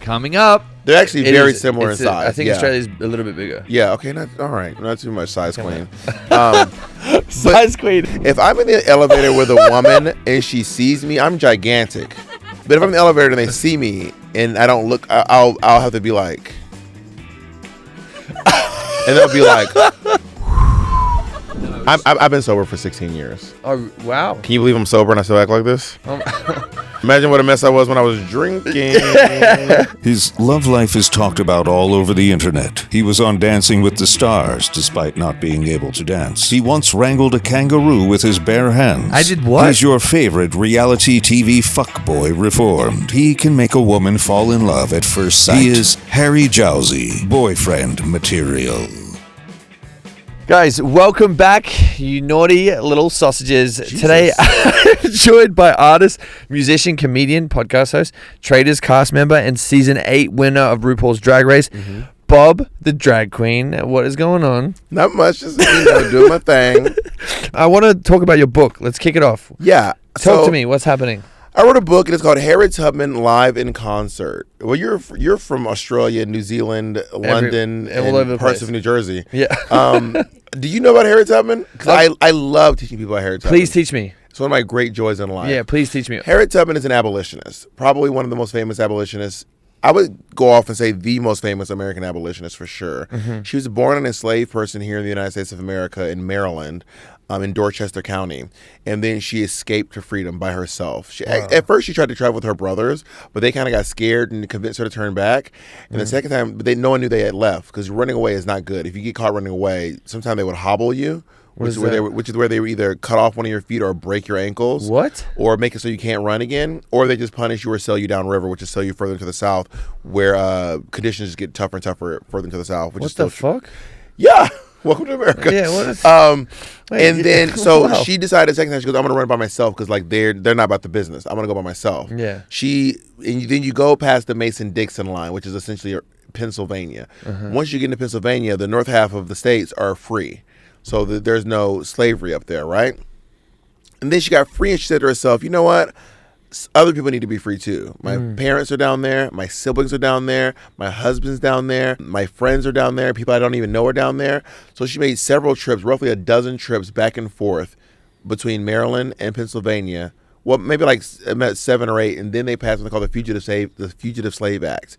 Coming up. They're actually very similar in size. I think Australia's a little bit bigger. Yeah, okay, all right. Not too much size queen. Size queen. If I'm in the elevator with a woman and she sees me, I'm gigantic. But if I'm in the elevator and they see me and I don't look, I'll have to be like, and they'll be like, I've been sober for 16 years. Oh, wow. Can you believe I'm sober and I still act like this? Imagine what a mess I was when I was drinking. His love life is talked about all over the internet. He was on Dancing with the Stars, despite not being able to dance. He once wrangled a kangaroo with his bare hands. I did what? He's your favorite reality TV fuckboy reformed. He can make a woman fall in love at first sight. He is Harry Jowsey, boyfriend material. Guys, welcome back, you naughty little sausages. Jesus. Today, I'm joined by artist, musician, comedian, podcast host, Traitors cast member, and season 8 winner of RuPaul's Drag Race, Bob, the drag queen. What is going on? Not much, just doing my thing. I want to talk about your book. Let's kick it off. Yeah. Talk to me. What's happening? I wrote a book and it's called Harriet Tubman Live in Concert. Well, you're from Australia, New Zealand, London, and parts of New Jersey. Yeah. Do you know about Harriet Tubman? Because I love teaching people about Harriet Tubman. Please teach me. It's one of my great joys in life. Yeah, please teach me. Harriet Tubman is an abolitionist, probably one of the most famous abolitionists. I would go off and say the most famous American abolitionist for sure. She was born an enslaved person here in the United States of America in Maryland, in Dorchester County, and then she escaped to freedom by herself. At first, she tried to travel with her brothers, but they kind of got scared and convinced her to turn back. And the second time, no one knew they had left because running away is not good. If you get caught running away, sometimes they would hobble you. Which is where they would either cut off one of your feet or break your ankles. What? Or make it so you can't run again. Or they just punish you or sell you downriver, which is sell you further into the south, where conditions get tougher and tougher further into the south. What the fuck? Yeah. Welcome to America. Yeah. What is? And then she decided second time she goes, I'm gonna run it by myself because like they're not about the business. I'm gonna go by myself. Yeah. Then you go past the Mason-Dixon line, which is essentially Pennsylvania. Once you get into Pennsylvania, the north half of the states are free. So there's no slavery up there, right? And then she got free and she said to herself, you know what? Other people need to be free too. My parents are down there. My siblings are down there. My husband's down there. My friends are down there. People I don't even know are down there. So she made several trips, roughly a dozen trips back and forth between Maryland and Pennsylvania. Well, maybe like 7 or 8. And then they passed what they call the Fugitive Slave Act.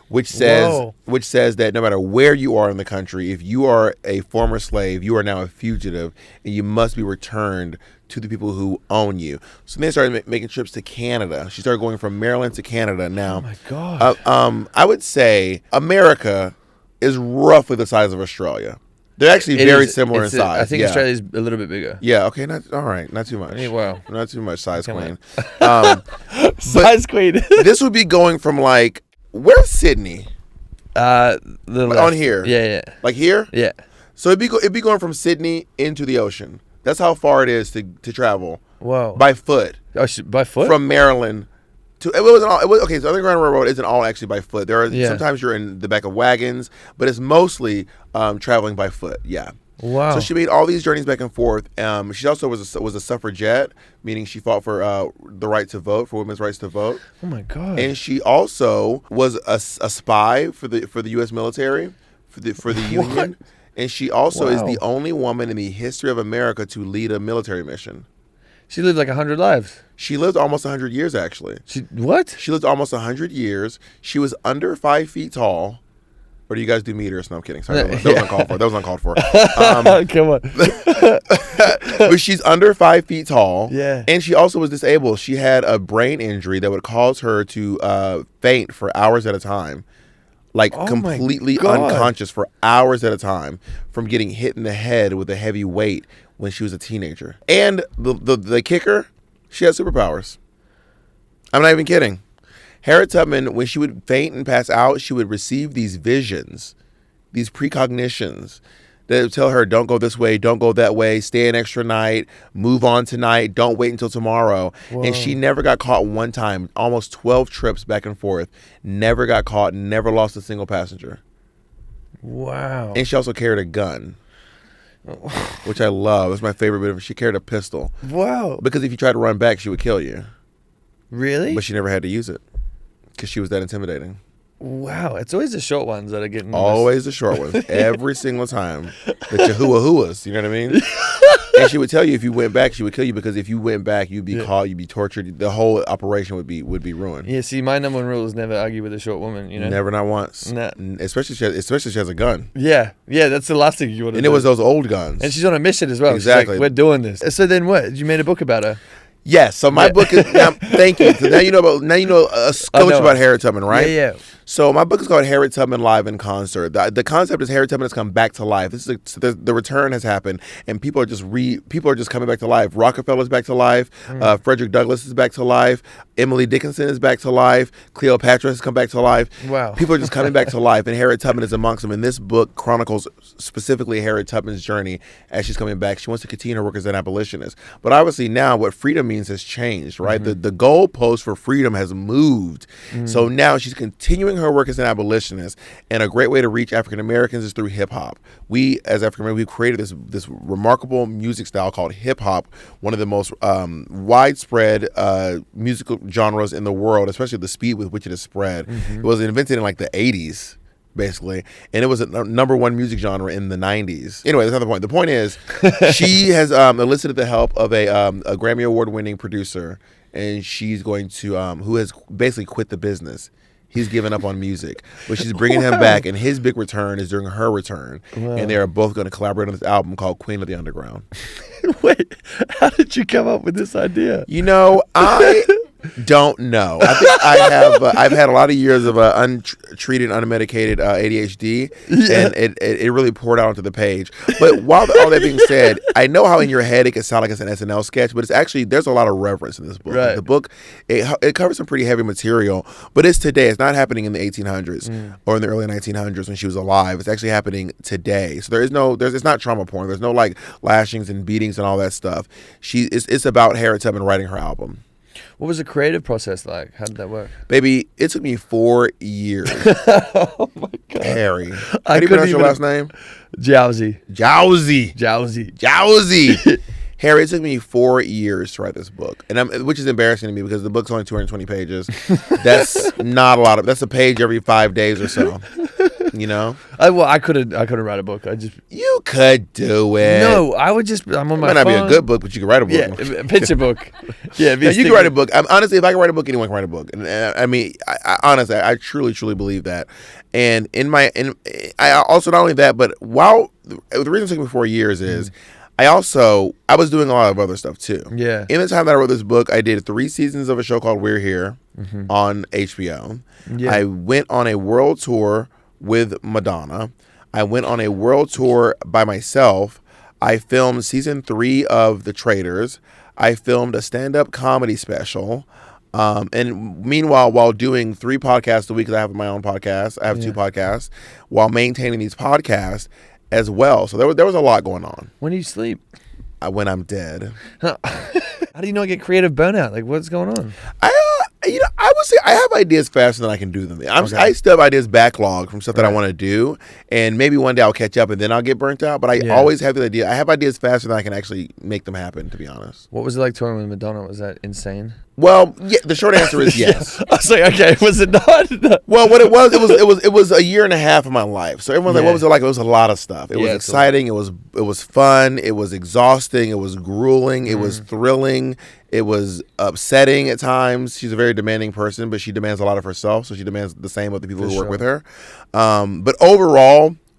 Which says that no matter where you are in the country, if you are a former slave, you are now a fugitive, and you must be returned to the people who own you. So then they started making trips to Canada. She started going from Maryland to Canada. Now, oh my God. I would say America is roughly the size of Australia. They're actually very similar in size. I think Australia's a little bit bigger. Yeah. Okay. All right. Not too much. Wow. Not too much. Size queen. Size queen. This would be going from like. Where's Sydney? On here. Yeah. Like here? Yeah. So it'd be going from Sydney into the ocean. That's how far it is to travel. Whoa. By foot. Oh, by foot? From Maryland to okay, so Underground Railroad isn't all actually by foot. There are sometimes you're in the back of wagons, but it's mostly traveling by foot. Yeah. Wow. So she made all these journeys back and forth. She also was a suffragette, meaning she fought for the right to vote, for women's rights to vote. Oh my God. And she also was a spy for the U.S. military, for the Union. And she also is the only woman in the history of America to lead a military mission. She lived like 100 lives. She lived almost 100 years, actually. What? She lived almost 100 years. She was under 5 feet tall. Or do you guys do meters? No, I'm kidding. Sorry, that was uncalled for. Come on. But she's under 5 feet tall. Yeah. And she also was disabled. She had a brain injury that would cause her to faint for hours at a time. Like completely unconscious for hours at a time from getting hit in the head with a heavy weight when she was a teenager. And the kicker, she had superpowers. I'm not even kidding. Harriet Tubman, when she would faint and pass out, she would receive these visions, these precognitions that would tell her, don't go this way, don't go that way, stay an extra night, move on tonight, don't wait until tomorrow. Whoa. And she never got caught one time, almost 12 trips back and forth, never got caught, never lost a single passenger. Wow. And she also carried a gun, which I love. It's my favorite bit of it. She carried a pistol. Wow. Because if you tried to run back, she would kill you. Really? But she never had to use it because she was that intimidating. Wow, it's always the short ones that are getting Always the short ones. Every single time. The chihuahuas, you know what I mean? And she would tell you if you went back, she would kill you, because if you went back, you'd be caught, you'd be tortured. The whole operation would be ruined. Yeah, see, my number one rule is never argue with a short woman, you know? Never, not once. Nah. Especially if she has a gun. Yeah, that's the last thing you want to do. And it was those old guns. And she's on a mission as well. Exactly. She's like, we're doing this. So then what? You made a book about her? Yes. So my book is thank you. So now you know a scotch about Harriet Tubman, right? Yeah. So my book is called Harriet Tubman Live in Concert. The concept is Harriet Tubman has come back to life. This is the return has happened, and people are just coming back to life. Rockefeller's back to life. Frederick Douglass is back to life. Emily Dickinson is back to life. Cleopatra has come back to life. Wow. People are just coming back to life, and Harriet Tubman is amongst them. And this book chronicles specifically Harriet Tubman's journey as she's coming back. She wants to continue her work as an abolitionist, but obviously now what freedom means has changed, right? The goalpost for freedom has moved. So now she's continuing her work as an abolitionist, and a great way to reach African Americans is through hip hop. We, as African Americans, we've created this remarkable music style called hip hop, one of the most widespread musical genres in the world, especially the speed with which it is spread. It was invented in like the 80s. Basically, and it was a number one music genre in the 90s. Anyway, that's not the point. The point is, she has enlisted the help of a Grammy Award winning producer, and she's going to who has basically quit the business. He's given up on music, but she's bringing him back, and his big return is during her return, and they are both going to collaborate on this album called Queen of the Underground. Wait, how did you come up with this idea? You know, I don't know. I think I've had a lot of years of untreated, unmedicated ADHD, and it really poured out onto the page. But while all that being said, I know how in your head it can sound like it's an SNL sketch, but it's actually, there's a lot of reverence in this book. Right. The book, it covers some pretty heavy material, but it's today. It's not happening in the 1800s or in the early 1900s when she was alive. It's actually happening today. So it's not trauma porn. There's no like lashings and beatings and all that stuff. It's about Harriet Tubman writing her album. What was the creative process like? How did that work? Baby, it took me 4 years. Oh my God. Harry. How do you pronounce your last name? Jowsey. Harry, it took me 4 years to write this book, and which is embarrassing to me because the book's only 220 pages. That's not a lot. That's a page every 5 days or so. You know? I couldn't write a book. You could do it. No, I would just. I'm on my phone. It might not be a good book, but you could write a book. Yeah, a picture book. Yeah, no, you can write a book. Honestly, if I can write a book, anyone can write a book. And I mean, honestly, I truly believe that. And I also, not only that, but while the reason it took me 4 years is. I was doing a lot of other stuff too. Yeah. In the time that I wrote this book, I did 3 seasons of a show called We're Here on HBO. Yeah. I went on a world tour with Madonna. I went on a world tour by myself. I filmed season 3 of The Traitors. I filmed a stand-up comedy special. And meanwhile, while doing 3 podcasts a week, because I have my own podcast, I have 2 podcasts, while maintaining these podcasts as well. So there was a lot going on. When do you sleep? When I'm dead. How do you not get creative burnout? Like, what's going on? I would say I have ideas faster than I can do them. I still have ideas backlog from stuff that I want to do, and maybe one day I'll catch up and then I'll get burnt out. But I always have the idea. I have ideas faster than I can actually make them happen, to be honest. What was it like touring with Madonna? Was that insane? Well, yeah. The short answer is yes. I was like, okay, was it not? Well, what it was a year and a half of my life. So everyone's like, what was it like? It was a lot of stuff. It was exciting. It was fun. It was exhausting. It was grueling. It was thrilling. It was upsetting at times. She's a very demanding person, but she demands a lot of herself, so she demands the same of the people who work with her. But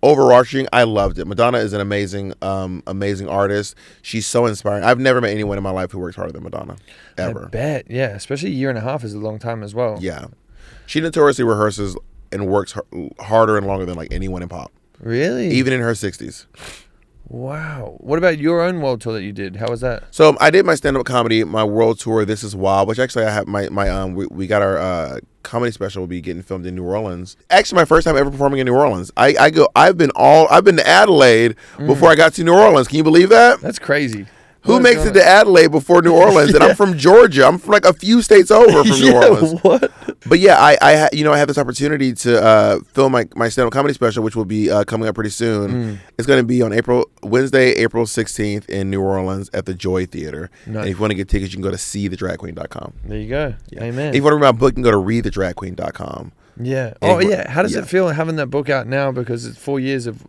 overarching, I loved it. Madonna is an amazing artist. She's so inspiring. I've never met anyone in my life who works harder than Madonna, ever. I bet, yeah. Especially a year and a half is a long time as well. Yeah. She notoriously rehearses and works harder and longer than like anyone in pop. Really? Even in her 60s. Wow. What about your own world tour that you did? How was that? So I did my stand-up comedy, my world tour, This Is Wild, which actually I have we got our comedy special will be getting filmed in New Orleans. Actually, my first time ever performing in New Orleans. I've been to Adelaide before I got to New Orleans. Can you believe that? That's crazy. Who makes it to Adelaide before New Orleans? And I'm from Georgia. I'm from like a few states over from New Orleans. What? But yeah, I have this opportunity to film my stand-up comedy special, which will be coming up pretty soon. It's going to be on Wednesday, April 16th in New Orleans at the Joy Theater. Nice. And if you want to get tickets, you can go to seethedragqueen.com. There you go. Yeah. Amen. If you want to read my book, you can go to readthedragqueen.com. Yeah. And Oh, yeah. How does yeah. it feel having that book out now? Because it's 4 years of...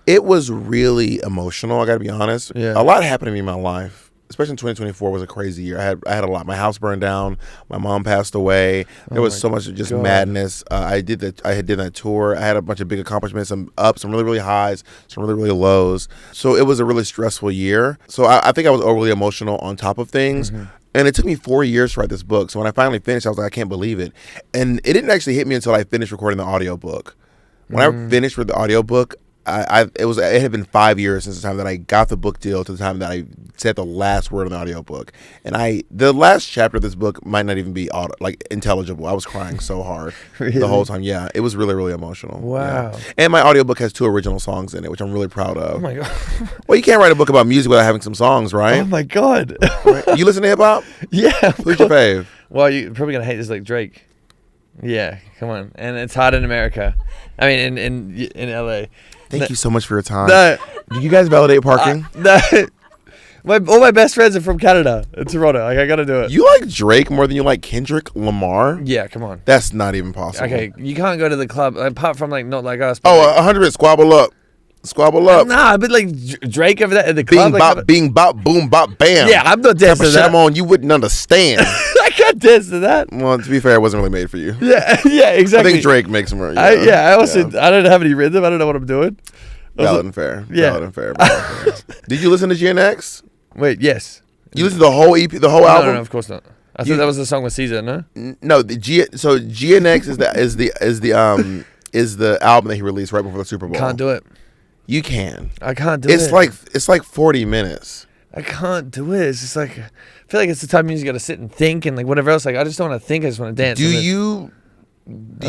It was really emotional, I got to be honest. Yeah. A lot happened to me in my life. Especially in 2024 was a crazy year. I had a lot. My house burned down. My mom passed away. There was so much of just madness. I did that tour. I had a bunch of big accomplishments, some ups, some really, really highs, some really, really lows. So it was a really stressful year. So I think I was overly emotional on top of things. Mm-hmm. And it took me 4 years to write this book. So when I finally finished, I was like, I can't believe it. And it didn't actually hit me until I finished recording the audiobook. When I finished with the audiobook, it had been 5 years since the time that I got the book deal to the time that I said the last word on the audiobook. And the last chapter of this book might not even be intelligible. I was crying so hard the whole time. Yeah, it was really, really emotional. Wow. Yeah. And my audiobook has 2 original songs in it, which I'm really proud of. Oh my God. Well, you can't write a book about music without having some songs, right? Oh my God. Right? You listen to hip hop? Yeah. Who's your fave? Well, you're probably gonna hate this, like Drake. Yeah, come on. And it's hard in America. I mean, in LA. Thank you so much for your time. No. Do you guys validate parking? No. All my best friends are from Canada and Toronto. Like, I gotta do it. You like Drake more than you like Kendrick Lamar? Yeah, come on. That's not even possible. Okay, you can't go to the club apart from like Not Like Us. Oh, 100 squabble up. Squabble up. Nah, but like Drake over there at the club. Bing bop, bing bop, boom bop, bam. Yeah, I'm not dancing to that. I'm on, you wouldn't understand. I can't dance to that. Well, to be fair, it wasn't really made for you. Yeah, exactly. I think Drake makes them. I don't have any rhythm. I don't know what I'm doing. Valid and fair. Yeah. Valid and fair. Did you listen to GNX? Wait, yes. You listened to the whole EP, the whole album? No, of course not. I thought that was the song with Caesar, no? No, so GNX is the album that he released right before the Super Bowl. Can't do it. You can. I can't do it. It's like 40 minutes. I can't do it. It's just like, I feel like it's the type of music you got to sit and think and like whatever else. Like, I just don't want to think. I just want to dance. Do you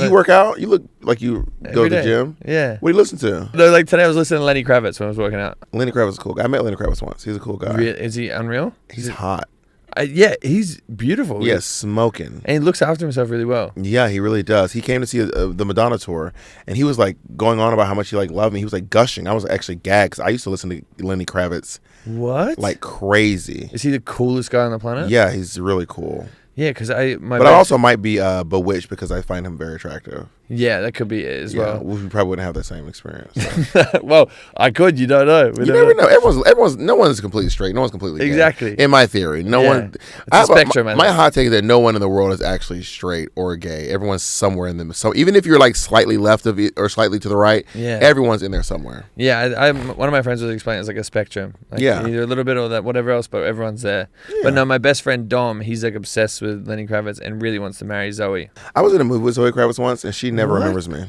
work out? You look like you go to the gym. Yeah. What do you listen to? No, like today I was listening to Lenny Kravitz when I was working out. Lenny Kravitz is a cool guy. I met Lenny Kravitz once. He's a cool guy. Is he unreal? He's hot. Yeah, he's beautiful. Yeah, smoking. And he looks after himself really well. Yeah, he really does. He came to see the Madonna tour, and he was like going on about how much he like loved me. He was like gushing. I was actually gagged because I used to listen to Lenny Kravitz. What? Like crazy. Is he the coolest guy on the planet? Yeah, he's really cool. Yeah, because I also might be bewitched because I find him very attractive. Yeah, that could be it as well. We probably wouldn't have that same experience. So. Well, I could. You don't know. You never know. Everyone's. No one's completely straight. No one's completely gay. Exactly. In my theory, no one. It's a spectrum. My hot take is that no one in the world is actually straight or gay. Everyone's somewhere in them. So even if you're like slightly left of it or slightly to the right, everyone's in there somewhere. Yeah, one of my friends was explaining it's like a spectrum. Like either a little bit or that whatever else, but everyone's there. Yeah. But no, my best friend Dom, he's like obsessed with Lenny Kravitz and really wants to marry Zoe. I was in a movie with Zoe Kravitz once, and she never remembers me.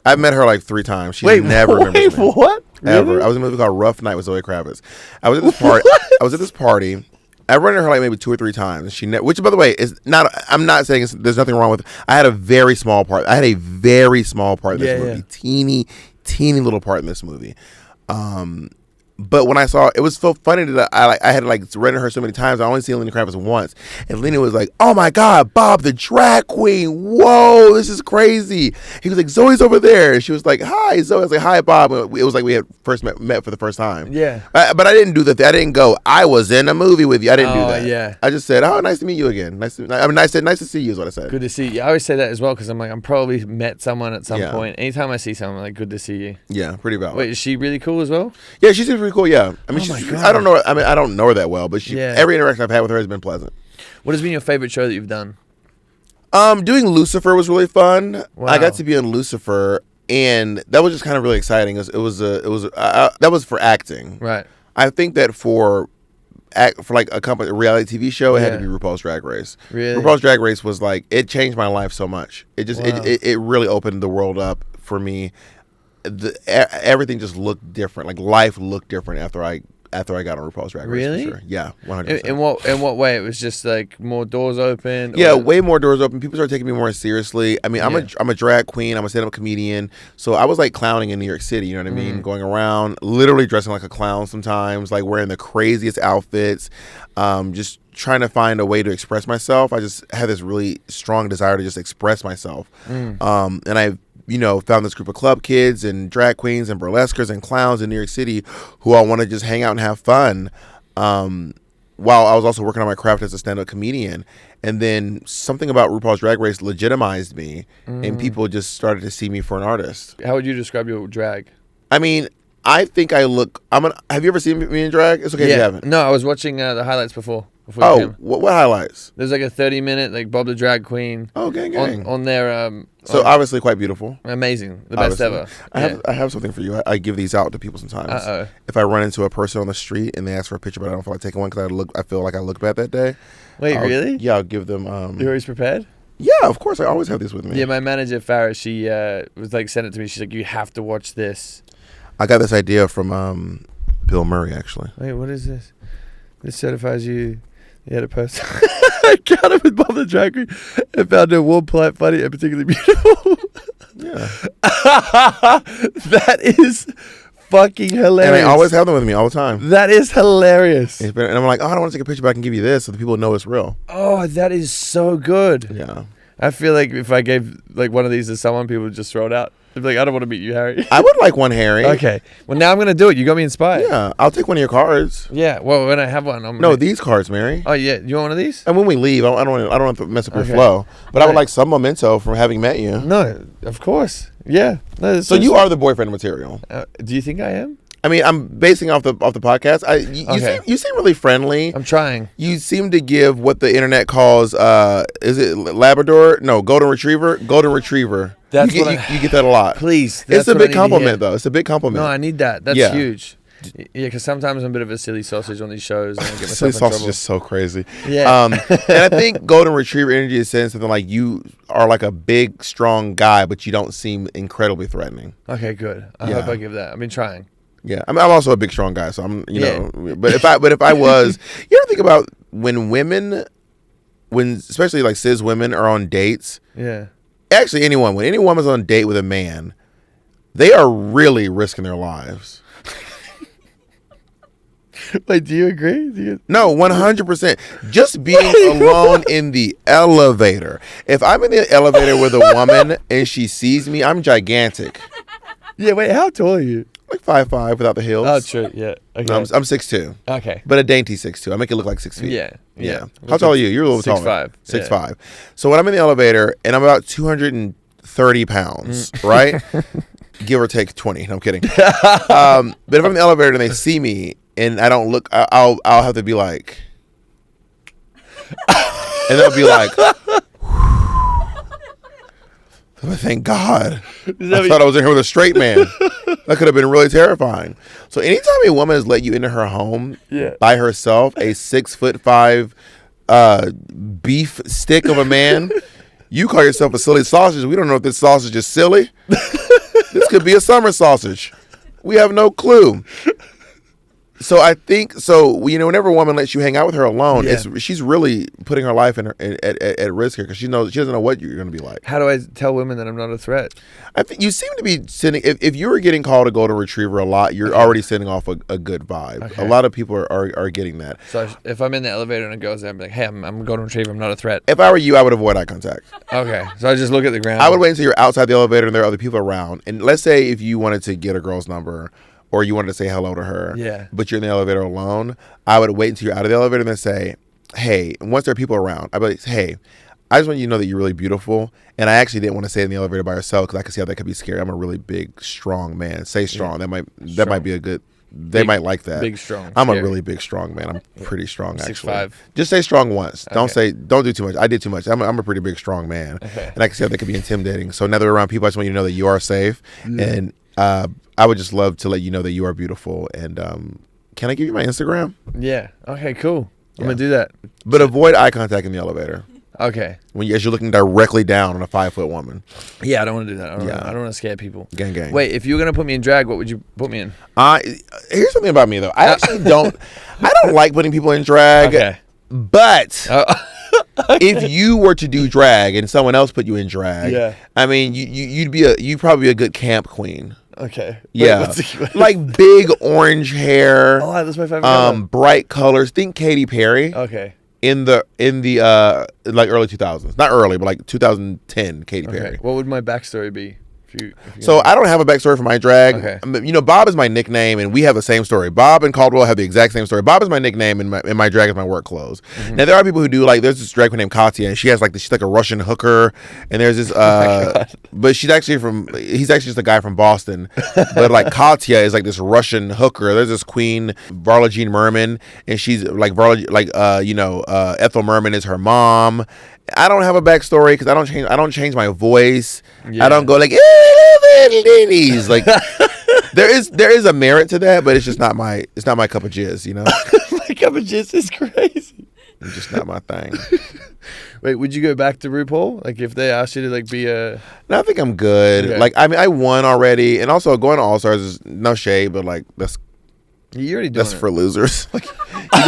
I've met her like 3 times. She never remembers me. What? Ever. Really? I was in a movie called Rough Night with Zoe Kravitz. I was at this party. I run into her like maybe 2 or 3 times. And she which, by the way, is not. I'm not saying there's nothing wrong with. I had a very small part. I had a very small part in this movie. Teeny little part in this movie. But when I saw it was so funny that I had like rented her so many times. I only seen Lenny Kravitz once, and Lenny was like, "Oh my God, Bob, the drag queen! Whoa, this is crazy!" He was like, "Zoe's over there," and she was like, "Hi, Zoe." I was like, "Hi, Bob." It was like we had first met for the first time. Yeah. But I didn't do that. I didn't go. I was in a movie with you. I didn't do that. Yeah. I just said, "Oh, nice to meet you again." I said, "Nice to see you," is what I said. Good to see you. I always say that as well because I'm like, I'm probably met someone at some point. Anytime I see someone, I'm like, good to see you. Yeah, pretty valid. Wait, is she really cool as well? Yeah, she seems pretty cool. Yeah, I mean, I don't know. I mean, I don't know her that well, but every interaction I've had with her has been pleasant. What has been your favorite show that you've done? Doing Lucifer was really fun. Wow. I got to be on Lucifer, and that was just kind of really exciting. That was for acting. Right. I think that for like a reality TV show, it had to be RuPaul's Drag Race. Really? RuPaul's Drag Race was like, it changed my life so much. It just it really opened the world up for me. Everything just looked different. Like life looked different after I got on RuPaul's Drag Race. Really? For sure. Yeah, 100%. In what way? It was just like more doors open? Yeah, way more doors open. People started taking me more seriously. I mean, I'm a drag queen. I'm a stand-up comedian. So I was like clowning in New York City, you know what I mean? Going around, literally dressing like a clown sometimes, like wearing the craziest outfits, just trying to find a way to express myself. I just had this really strong desire to just express myself. And I found this group of club kids and drag queens and burlesquers and clowns in New York City who all want to just hang out and have fun. while I was also working on my craft as a stand-up comedian. And then something about RuPaul's Drag Race legitimized me, and people just started to see me for an artist. How would you describe your drag? I mean, I think I look. Have you ever seen me in drag? It's okay if you haven't. No, I was watching the highlights before you Oh, came. what highlights? There's like a 30-minute like Bob the Drag Queen. Oh, gang. On their So obviously quite beautiful. amazing, the best Obviously. ever. I have something for you. I give these out to people sometimes. Uh-oh. If I run into a person on the street and they ask for a picture, but I don't feel like taking one because I feel like I look bad that day. Wait, really? Yeah, I'll give them. You're always prepared? Yeah, of course. I always have this with me. Yeah, my manager Farrah, she was like sent it to me. She's like, you have to watch this. I got this idea from Bill Murray, actually. Wait, what is this? This certifies you. You had a post. I got it with Bob the Drag Queen and found her warm, polite, funny, and particularly beautiful. Yeah. That is fucking hilarious. And I always have them with me all the time. That is hilarious. And I'm like, oh, I don't want to take a picture, but I can give you this so the people know it's real. Oh, that is so good. Yeah. I feel like if I gave like one of these to someone, people would just throw it out. They'd be like, I don't want to meet you, Harry. I would like one, Harry. Okay. Well, now I'm going to do it. You got me inspired. Yeah. I'll take one of your cards. Yeah. Well, when I have one, I'm No, these cards, Mary. Oh, yeah. You want one of these? And when we leave, I don't want to mess up your Okay. flow. But I would Right. like some memento from having met you. No, of course. Yeah. No, So you are the boyfriend material. Do you think I am? I mean, I'm basing off the podcast. Okay. You seem really friendly. I'm trying. You seem to give what the internet calls is it Labrador? No, Golden Retriever. Golden Retriever. That's you get that a lot. Please. It's that's a what I big need to compliment, hear. though. It's a big compliment. No, I need that. That's Yeah. huge. Yeah, because sometimes I'm a bit of a silly sausage on these shows and I get myself Silly in sausage trouble. is so crazy. Yeah. And I think Golden Retriever energy is saying something like you are like a big, strong guy, but you don't seem incredibly threatening. Okay, good. I Yeah. hope I give that. I've been trying. Yeah, I mean, I'm also a big, strong guy, so I'm, Yeah. know. But if I was, you ever think about when especially like cis women are on dates? Yeah. Actually, when any woman's on a date with a man, they are really risking their lives. Wait, do you agree? No, 100%. Just being alone in the elevator. If I'm in the elevator with a woman and she sees me, I'm gigantic. Yeah, wait, how tall are you? Like 5'5" without the heels. Oh, true. Yeah. Okay. No, I'm 6'2", Okay. but a dainty 6'2". I make it look like 6 feet. Yeah. Yeah. How tall are you? You're a little taller. 6'5". 6'5". So when I'm in the elevator and I'm about 230 pounds, right? Give or take 20. No, I'm kidding. But if I'm in the elevator and they see me and I don't look, I'll have to be like, and they'll be like, thank God. I thought I was in here with a straight man. That could have been really terrifying. So anytime a woman has let you into her home by herself, a 6'5" beef stick of a man, you call yourself a silly sausage. We don't know if this sausage is silly. This could be a summer sausage. We have no clue. So I think whenever a woman lets you hang out with her alone, she's really putting her life at risk here because she doesn't know what you're going to be like. How do I tell women that I'm not a threat? I think you seem to be sending. If you were getting called a golden retriever a lot, you're already sending off a good vibe. Okay. A lot of people are getting that. So if I'm in the elevator and it goes there, I'm like, hey, I'm a golden retriever. I'm not a threat. If I were you, I would avoid eye contact. Okay. So I just look at the ground. I would wait until you're outside the elevator and there are other people around. And let's say if you wanted to get a girl's number or you wanted to say hello to her, but you're in the elevator alone, I would wait until you're out of the elevator and then say, hey, and once there are people around, I'd be like, hey, I just want you to know that you're really beautiful. And I actually didn't want to stay in the elevator by yourself because I could see how that could be scary. I'm a really big, strong man. Say strong. That might be a good. They might like that. Big, strong. I'm scary. a really big, strong man. I'm pretty strong, actually. 6'5". Just say strong once. Okay. Don't do too much. I did too much. I'm a pretty big, strong man. Okay. And I can see how that could be intimidating. So now that we're around people, I just want you to know that you are safe. And I would just love to let you know that you are beautiful. And can I give you my Instagram? Yeah. Okay, cool. I'm going to do that. But avoid eye contact in the elevator. Okay. As you're looking directly down on a 5-foot woman. Yeah, I don't want to do that. I Yeah. don't want to scare people. Gang, gang. Wait, if you were going to put me in drag, what would you put me in? Here's something about me, though. I actually don't like putting people in drag. Okay. But if you were to do drag and someone else put you in drag, I mean, you'd probably be a good camp queen. Okay. Yeah. Like big orange hair. Oh, that's my favorite color. Bright colors. Think Katy Perry. Okay. In the like early 2000s. Not early, but like 2010 Katy Perry. Okay. What would my backstory be So I don't have a backstory for my drag. Okay. You know, Bob is my nickname, and we have the same story. Bob and Caldwell have the exact same story. Bob is my nickname, and my drag is my work clothes. Mm-hmm. Now there are people who do like. There's this drag queen named Katya, and she has like she's like a Russian hooker, and there's this. But she's actually he's actually just a guy from Boston, but like Katya is like this Russian hooker. There's this queen Varla Jean Merman, and she's like Ethel Merman is her mom. I don't have a backstory because I don't change my voice. Yeah. I don't go like ladies. Like there is a merit to that, but it's just not my cup of jizz, you know. My cup of jizz is crazy. It's just not my thing. Wait, would you go back to RuPaul? Like if they asked you to like be a? No, I think I'm good. Okay. Like I mean, I won already, and also going to All Stars is no shade, but like You're already doing that's it. for losers. Like you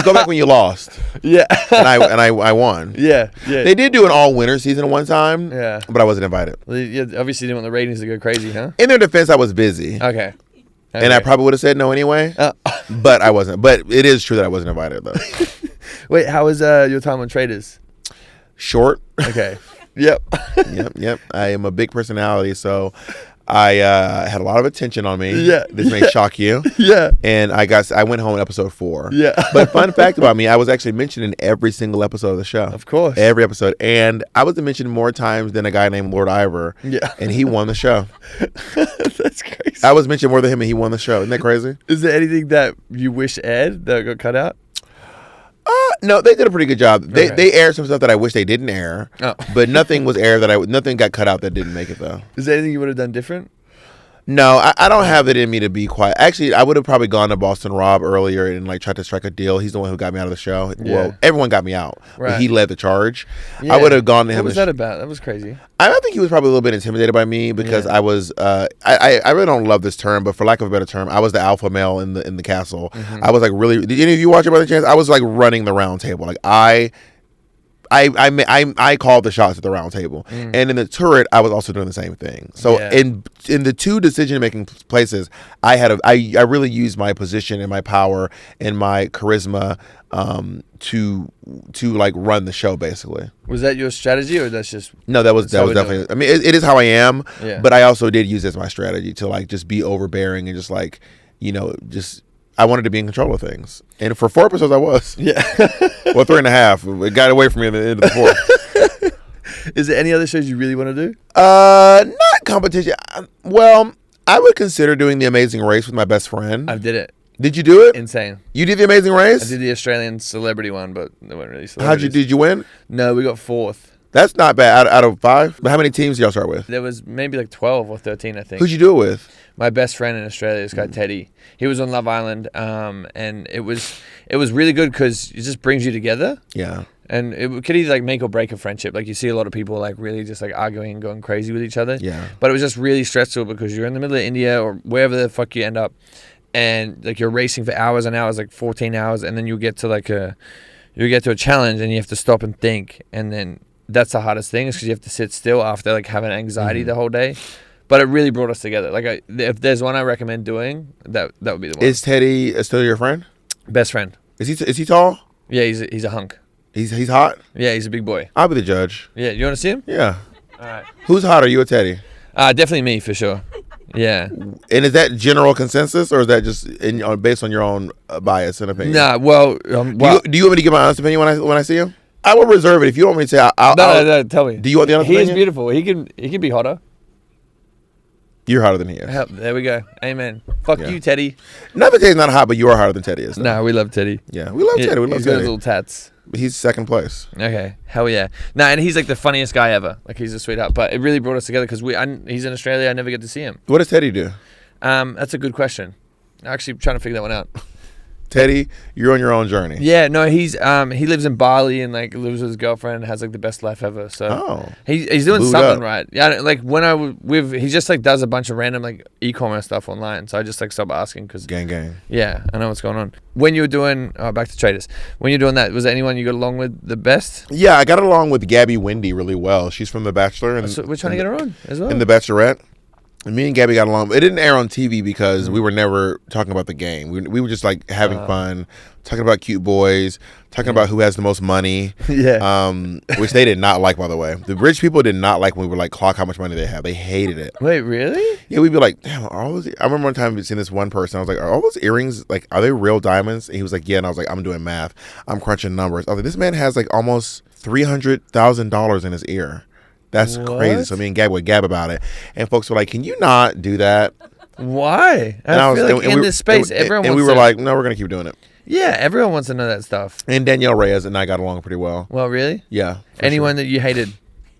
go back when you lost. Yeah. And I won. Yeah. They did do an all winter season one time. Yeah. But I wasn't invited. Well, you obviously didn't want the ratings to go crazy, huh? In their defense, I was busy. Okay. And I probably would have said no anyway. But I wasn't. But it is true that I wasn't invited though. Wait, how was your time on Traitors? Short. Okay. Yep. Yep. I am a big personality, so I had a lot of attention on me. Yeah. This may shock you. Yeah. And I went home in episode 4. Yeah. But fun fact about me, I was actually mentioned in every single episode of the show. Of course. Every episode. And I was mentioned more times than a guy named Lord Ivor. Yeah. And he won the show. That's crazy. I was mentioned more than him and he won the show. Isn't that crazy? Is there anything that you wish aired that got cut out? No, they did a pretty good job. Okay. They aired some stuff that I wish they didn't air. Oh. But nothing was aired nothing got cut out that didn't make it though. Is there anything you would have done different? No, I don't have it in me to be quiet. Actually, I would have probably gone to Boston Rob earlier and like tried to strike a deal. He's the one who got me out of the show. Yeah. Well, everyone got me out, Right. but he led the charge. Yeah. I would have gone to him. What was that about? That was crazy. I think he was probably a little bit intimidated by me because Yeah. I was. I really don't love this term, but for lack of a better term, I was the alpha male in the castle. Mm-hmm. I was like really. Did any of you watch it by the chance? I was like running the round table. Like I called the shots at the round table, and in the turret, I was also doing the same thing. So Yeah. in the two decision making places, I really used my position and my power and my charisma to like run the show basically. Was that your strategy or that's just? No, that was how we do definitely. I mean, it is how I am, Yeah. but I also did use it as my strategy to like just be overbearing and just like just. I wanted to be in control of things, and for 4 episodes, I was. Yeah. Well, 3.5. It got away from me at the end of the 4th. Is there any other shows you really want to do? Not competition. Well, I would consider doing The Amazing Race with my best friend. I did it. Did you do it? Insane. You did The Amazing Race? I did the Australian celebrity one, but they weren't really How'd celebrities. did you win? No, we got 4th. That's not bad out of 5. But how many teams did y'all start with? There was maybe like 12 or 13, I think. Who'd you do it with? My best friend in Australia, this guy Teddy. He was on Love Island, and it was really good because it just brings you together. Yeah. And it could either like make or break a friendship. Like you see a lot of people like really just like arguing and going crazy with each other. Yeah. But it was just really stressful because you're in the middle of India or wherever the fuck you end up, and like you're racing for hours and hours, like 14 hours, and then you get to a challenge and you have to stop and think, and then that's the hardest thing is because you have to sit still after like having anxiety the whole day. But it really brought us together. Like if there's one I recommend doing, that would be the one. Is Teddy still your friend? Best friend. Is he tall? Yeah, he's a hunk. He's hot? Yeah, he's a big boy. I'll be the judge. Yeah, you want to see him? Yeah. All right. Who's hotter, you or Teddy? Definitely me for sure. Yeah. And is that general consensus, or is that just based on your own bias and opinion? Nah. Well. Do you want me to give my honest opinion when I see him? I will reserve it. If you don't want me to say, No. Tell me. Do you want the honest He opinion? is beautiful. He can be hotter. You're hotter than he is. There we go. Amen. Fuck Yeah. you, Teddy. Not that Teddy's not hot, but you are hotter than Teddy is. though. Nah, we love Teddy. Yeah, we love Teddy. We love He's got his Teddy. little tats. He's second place. Okay. Hell yeah. Nah, and he's like the funniest guy ever. Like he's a sweetheart. But it really brought us together because he's in Australia. I never get to see him. What does Teddy do? That's a good question. I'm actually trying to figure that one out. Teddy, you're on your own journey. Yeah, no, he lives in Bali and like lives with his girlfriend and has like the best life ever. So Oh. he's doing Booed something up. right. Yeah, like when he just like does a bunch of random like e-commerce stuff online. So I just like stop asking because Gang. yeah, I know what's going on. When you were doing back to Traitors, when you're doing that, was there anyone you got along with the best? Yeah, I got along with Gabby Wendy really well. She's from The Bachelor. And So we're trying to get her on as well. in The Bachelorette. Me and Gabby got along. It didn't air on TV because we were never talking about the game. We were just like having fun, talking about cute boys, talking about who has the most money. Yeah. Which they did not like, by the way. The rich people did not like when we were like clock how much money they have. They hated it. Wait, really? Yeah, we'd be like, damn, are all those? I remember one time seeing this one person. I was like, are all those earrings like are they real diamonds? And he was like, yeah. And I was like, I'm doing math. I'm crunching numbers. I was like, this man has like almost $300,000 in his ear. That's crazy. So me and Gab would gab about it, and folks were like, "Can you not do that?" Why? I feel like in this space, everyone. And we were like, "No, we're gonna keep doing it." Yeah, everyone wants to know that stuff. And Danielle Reyes and I got along pretty well. Well, really? Yeah. Anyone that you hated?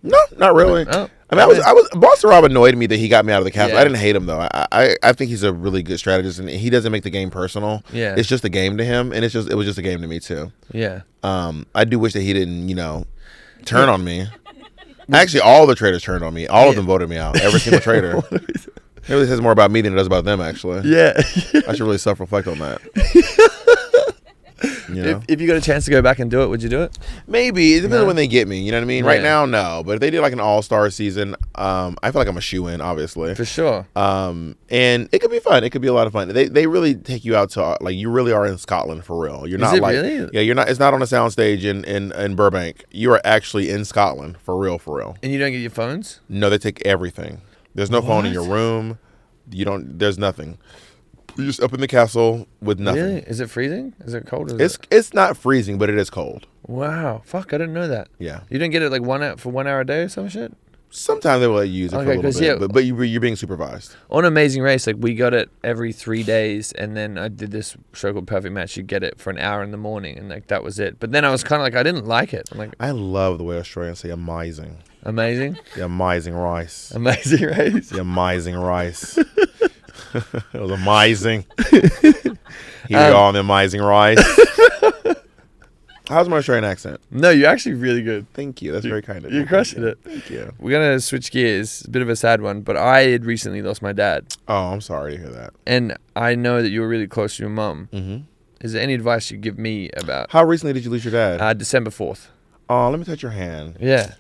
No, not really. Oh, I mean, I was Boston Rob annoyed me that he got me out of the castle. Yeah. I didn't hate him though. I think he's a really good strategist, and he doesn't make the game personal. Yeah. It's just a game to him, and it was just a game to me too. Yeah. I do wish that he didn't, turn on me. Actually, all the traitors turned on me. All of them voted me out. Every single traitor. It really says more about me than it does about them, actually. Yeah. I should really self-reflect on that. If you got a chance to go back and do it, would you do it? Maybe. It depends on when they get me. You know what I mean? Right. Right now, no. But if they did like an all-star season, I feel like I'm a shoe-in, obviously. For sure. And it could be fun. It could be a lot of fun. They really take you out to, like, you really are in Scotland for real. You're not like... Really? Yeah, you're not. It's not on a soundstage in Burbank. You are actually in Scotland for real, for real. And you don't get your phones? No, they take everything. There's no phone in your room. There's nothing. You're just up in the castle with nothing. Really? Is it freezing? Is it cold? It's not freezing, but it is cold. Wow. Fuck, I didn't know that. Yeah. You didn't get it like 1 hour a day or some shit? Sometimes they will let you use it for a little bit, yeah. but you're being supervised. On Amazing Race, like we got it every 3 days, and then I did this show called Perfect Match. You get it for an hour in the morning, and like that was it. But then I was kind of like, I didn't like it. I'm like, I love the way Australians say amazing. Amazing? The amazing rice. Amazing Race? The amazing rice. It was amazing. Here we are on the amazing rice. How's my Australian accent? No, you're actually really good. Thank you. That's very kind of you. You're crushing it. Thank you. We're going to switch gears. A bit of a sad one, but I had recently lost my dad. Oh, I'm sorry to hear that. And I know that you were really close to your mum. Mm-hmm. Is there any advice you give me about... How recently did you lose your dad? December 4th. Oh, let me touch your hand. Yeah.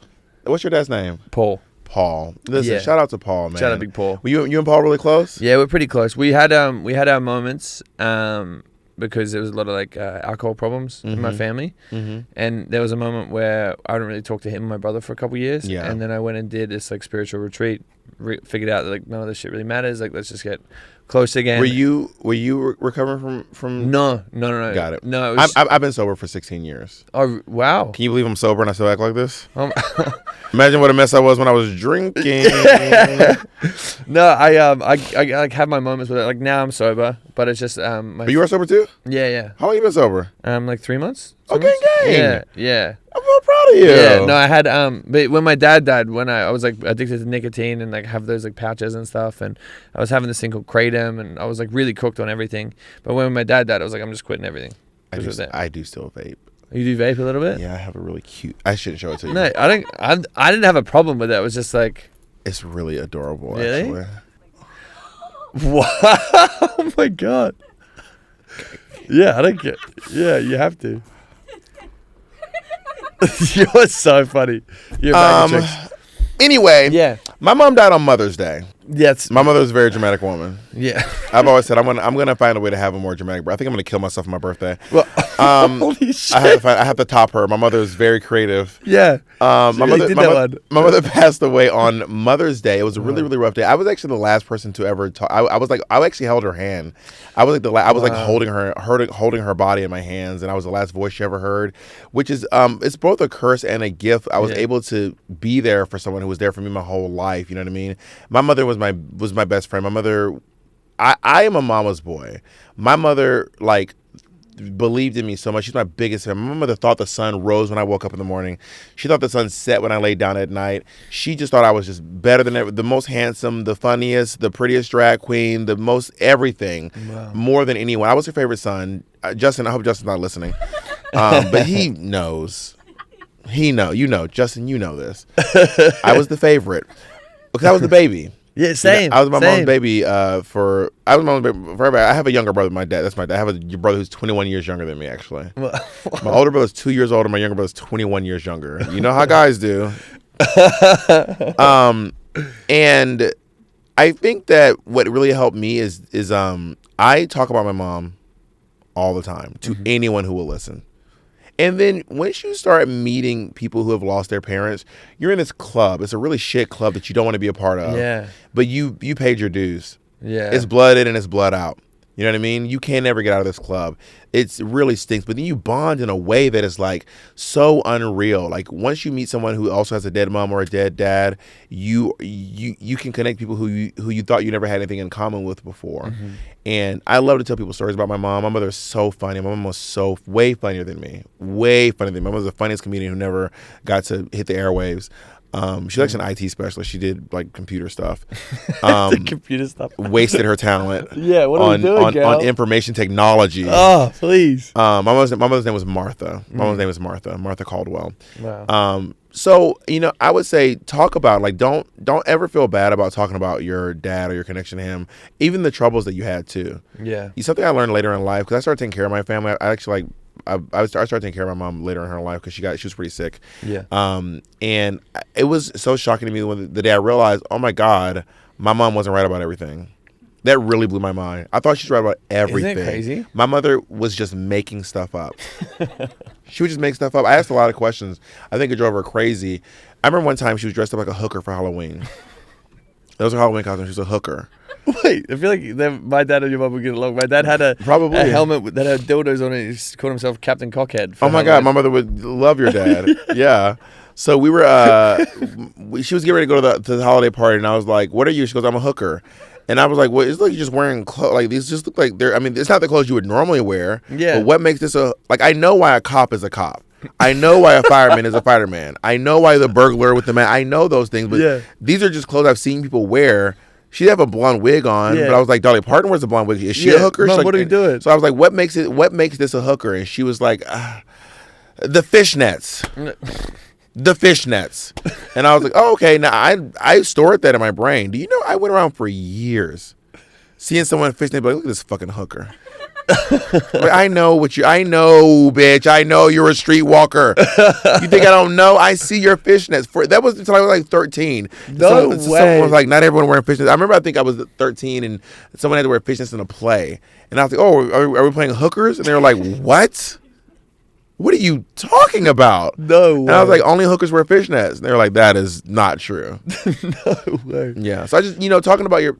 What's your dad's name? Paul. Paul. Listen, Yeah. shout out to Paul, man. Shout out Big Paul. Were you and Paul really close? Yeah, we're pretty close. We had our moments because there was a lot of like alcohol problems in my family. Mm-hmm. And there was a moment where I didn't really talk to him and my brother for a couple years. Yeah. And then I went and did this like spiritual retreat. Figured out that like none of this shit really matters. Like let's just get close again. Were you recovering from? No. Got it. No, it was, I've been sober for 16 years. oh wow. Can you believe I'm sober and I still act like this? Imagine what a mess I was when I was drinking. No, I like have my moments with it. Like now I'm sober, but it's just But you are sober too? yeah. How long you been sober? Like 3 months. Okay, gang. Yeah. I'm so proud of you. Yeah, no, I had but when my dad died, when I was like addicted to nicotine and like have those like pouches and stuff, and I was having this thing called kratom, and I was like really cooked on everything. But when my dad died, I was like, I'm just quitting everything. I do still vape. You do vape a little bit? Yeah, I have a really cute. I shouldn't show it to you. No, I didn't have a problem with it. It was just like, It's really adorable. Really? Actually. wow, oh my god. Yeah, I don't get. Yeah, you have to. You're so funny. You're a bag of tricks. Anyway, Yeah. my mom died on Mother's Day. Yes. My mother was a very dramatic woman. Yeah. I've always said I'm gonna find a way to have a more dramatic birthday. I think I'm gonna kill myself on my birthday. Well, holy shit. I have to top her. My mother is very creative. Yeah. My really did that one. mother passed away on Mother's Day. It was a really, really rough day. I was actually the last person to ever talk. I actually held her hand. I was like holding her body in my hands, and I was the last voice she ever heard, which is it's both a curse and a gift. I was able to be there for someone who was there for me my whole life. You know what I mean? My mother was my best friend. My mother, I am a mama's boy. My mother like believed in me so much. She's my biggest fan. My mother thought the sun rose when I woke up in the morning. She thought the sun set when I laid down at night. She just thought I was just better than ever, the most handsome, the funniest, the prettiest drag queen, the most everything, more than anyone. I was her favorite son. Justin, I hope Justin's not listening, but he knows. Justin, you know this. I was the favorite because I was the baby. Yeah, same. I was my mom's baby forever. I have a younger brother than my dad. That's my dad. I have a brother who's 21 years younger than me, actually. My older brother's 2 years older. My younger brother's 21 years younger. You know how guys do. And I think that what really helped me is I talk about my mom all the time to anyone who will listen. And then once you start meeting people who have lost their parents, you're in this club. It's a really shit club that you don't want to be a part of. Yeah. But you paid your dues. Yeah. It's blood in and it's blood out. You know what I mean? You can't ever get out of this club. It really stinks. But then you bond in a way that is like so unreal. Like once you meet someone who also has a dead mom or a dead dad, you can connect people who you thought you never had anything in common with before. And I love to tell people stories about my mom. My mother is so funny. My mom was so way funnier than me. Way funnier than me. My mom was the funniest comedian who never got to hit the airwaves. She's actually an IT specialist. She did like computer stuff. The computer stuff. Wasted her talent. Yeah, what are we doing, on information technology. Oh, please. My mother's name was Martha. My mother's name was Martha Caldwell. Wow. So, I would say talk about, like, don't ever feel bad about talking about your dad or your connection to him, even the troubles that you had too. Yeah. Something I learned later in life, because I started taking care of my family. I actually I started taking care of my mom later in her life because she was pretty sick. Yeah. And it was so shocking to me when the day I realized, oh my God, my mom wasn't right about everything. That really blew my mind. I thought she was right about everything. Isn't it crazy? My mother was just making stuff up. She would just make stuff up. I asked a lot of questions. I think it drove her crazy. I remember one time she was dressed up like a hooker for Halloween. That was her Halloween costume. She was a hooker. Wait, I feel like my dad and your mom would get along. My dad had a helmet that had dildos on it. He called himself Captain Cockhead. Oh my God, my mother would love your dad. Yeah. So we were, she was getting ready to go to the holiday party, and I was like, "What are you?" She goes, "I'm a hooker." And I was like, "Well, it's like you're just wearing clothes. Like these just look like they're. I mean, it's not the clothes you would normally wear. Yeah. But what makes this I know why a cop is a cop. I know why a fireman is a fireman. I know why the burglar with the man. I know those things. But these are just clothes I've seen people wear." She'd have a blonde wig on, but I was like, Dolly Parton wears a blonde wig. Is she a hooker? Mom, like, what are you doing? So I was like, what makes this a hooker? And she was like, the fishnets. The fishnets. And I was like, oh, okay. Now I stored that in my brain. Do you know I went around for years seeing someone fishnet, like, look at this fucking hooker. Like, I know, bitch. I know you're a streetwalker. You think I don't know? I see your fishnets. That was until I was like 13. No way. Someone was like, not everyone wearing fishnets. I think I was 13 and someone had to wear fishnets in a play. And I was like, oh, are we playing hookers? And they were like, what? What are you talking about? No way. And I was like, only hookers wear fishnets. And they were like, that is not true. No way. Yeah. So I just, talking about your,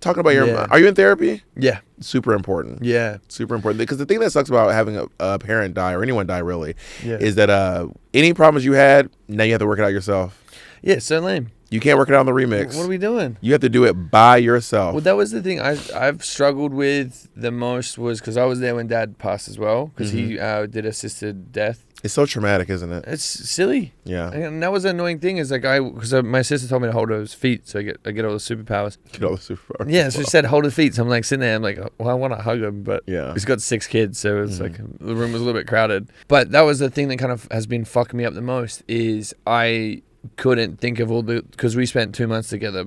are you in therapy? Yeah. Super important. Yeah. Super important. Because the thing that sucks about having a parent die or anyone die really is that any problems you had, now you have to work it out yourself. Yeah, so lame. You can't work it out on the remix. What are we doing? You have to do it by yourself. Well, that was the thing I've struggled with the most was because I was there when Dad passed as well because he did assisted death. It's so traumatic, isn't it? It's silly. Yeah. And that was an annoying thing is like because my sister told me to hold his feet so I get all the superpowers. Get all the superpowers. Yeah, so she said hold his feet. So I'm like sitting there. I'm like, well, I want to hug him, but he's got 6 kids, so it's like the room was a little bit crowded. But that was the thing that kind of has been fucking me up the most is I couldn't think of all because we spent 2 months together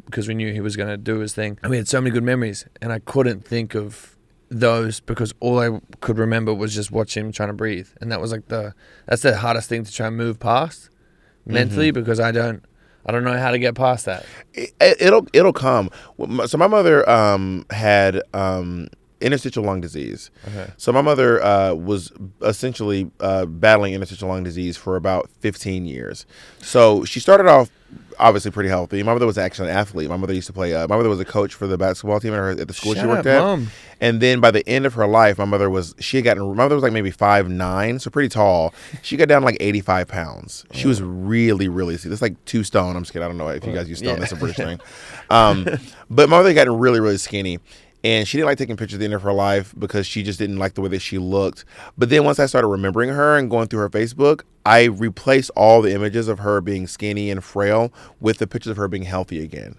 because we knew he was going to do his thing. And we had so many good memories, and I couldn't think of those because all I could remember was just watching him trying to breathe, and that was like that's the hardest thing to try and move past mentally because I don't know how to get past that. It'll come. So my mother had interstitial lung disease. Okay. So my mother was essentially battling interstitial lung disease for about 15 years. So she started off obviously pretty healthy. My mother was actually an athlete. My mother used to play. My mother was a coach for the basketball team at the school she worked at. Mom. And then by the end of her life, my mother was like maybe 5'9", so pretty tall. She got down to like 85 pounds. She was really, really sick. That's like 2 stone. I'm just kidding. I don't know if you guys use stone. That's a British thing. But my mother got really, really skinny. And she didn't like taking pictures at the end of her life because she just didn't like the way that she looked. But then once I started remembering her and going through her Facebook, I replaced all the images of her being skinny and frail with the pictures of her being healthy again.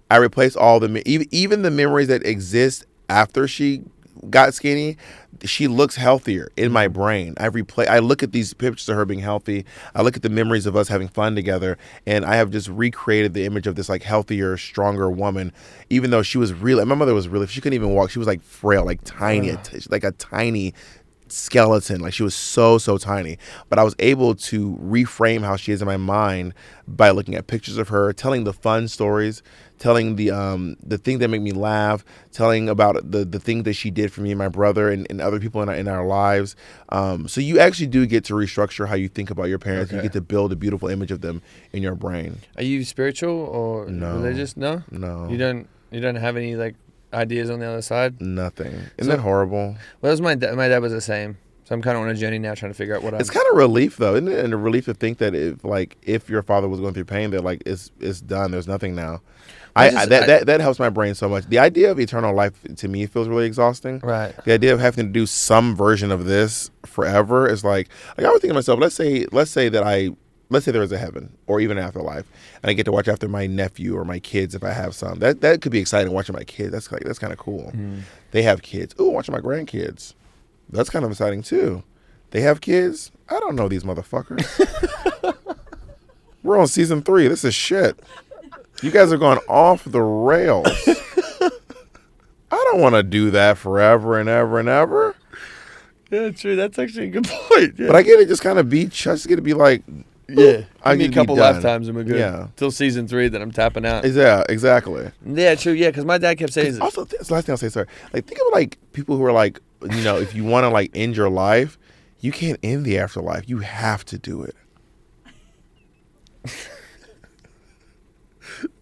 I replaced all even the memories that exist after she got skinny. She looks healthier in my brain. I look at these pictures of her being healthy. I look at the memories of us having fun together, and I have just recreated the image of this like healthier, stronger woman. Even though she was really, my mother was really, she couldn't even walk. She was like frail, like tiny, like a tiny skeleton. Like, she was so tiny, but I was able to reframe how she is in my mind by looking at pictures of her, telling the fun stories, telling the thing that make me laugh, telling about the thing that she did for me and my brother and other people in our lives. So you actually do get to restructure how you think about your parents. You get to build a beautiful image of them in your brain. Are you spiritual or religious? No. You don't have any like ideas on the other side? Nothing. Isn't that horrible? Well, my dad was the same. So I'm kind of on a journey now trying to figure out what It's kind of relief, though, isn't it? And a relief to think that if your father was going through pain, that like it's done. There's nothing now. That helps my brain so much. The idea of eternal life to me feels really exhausting. Right. The idea of having to do some version of this forever is like I would think to myself, let's say there is a heaven or even afterlife, and I get to watch after my nephew or my kids if I have some. That could be exciting, watching my kids. That's kind of cool. They have kids. Ooh, watching my grandkids. That's kind of exciting too. They have kids. I don't know these motherfuckers. We're on season 3. This is shit. You guys are going off the rails. I don't want to do that forever and ever and ever. Yeah, true. That's actually a good point. Yeah. But I get it. Just kind of just get to be like, yeah. I need a couple lifetimes and we're good. Yeah. Till season 3, then I'm tapping out. Yeah, exactly. Yeah, true. Yeah, because my dad kept saying. Also, that's the last thing I'll say. Sorry. Like, think of like people who are like, if you want to like end your life, you can't end the afterlife. You have to do it.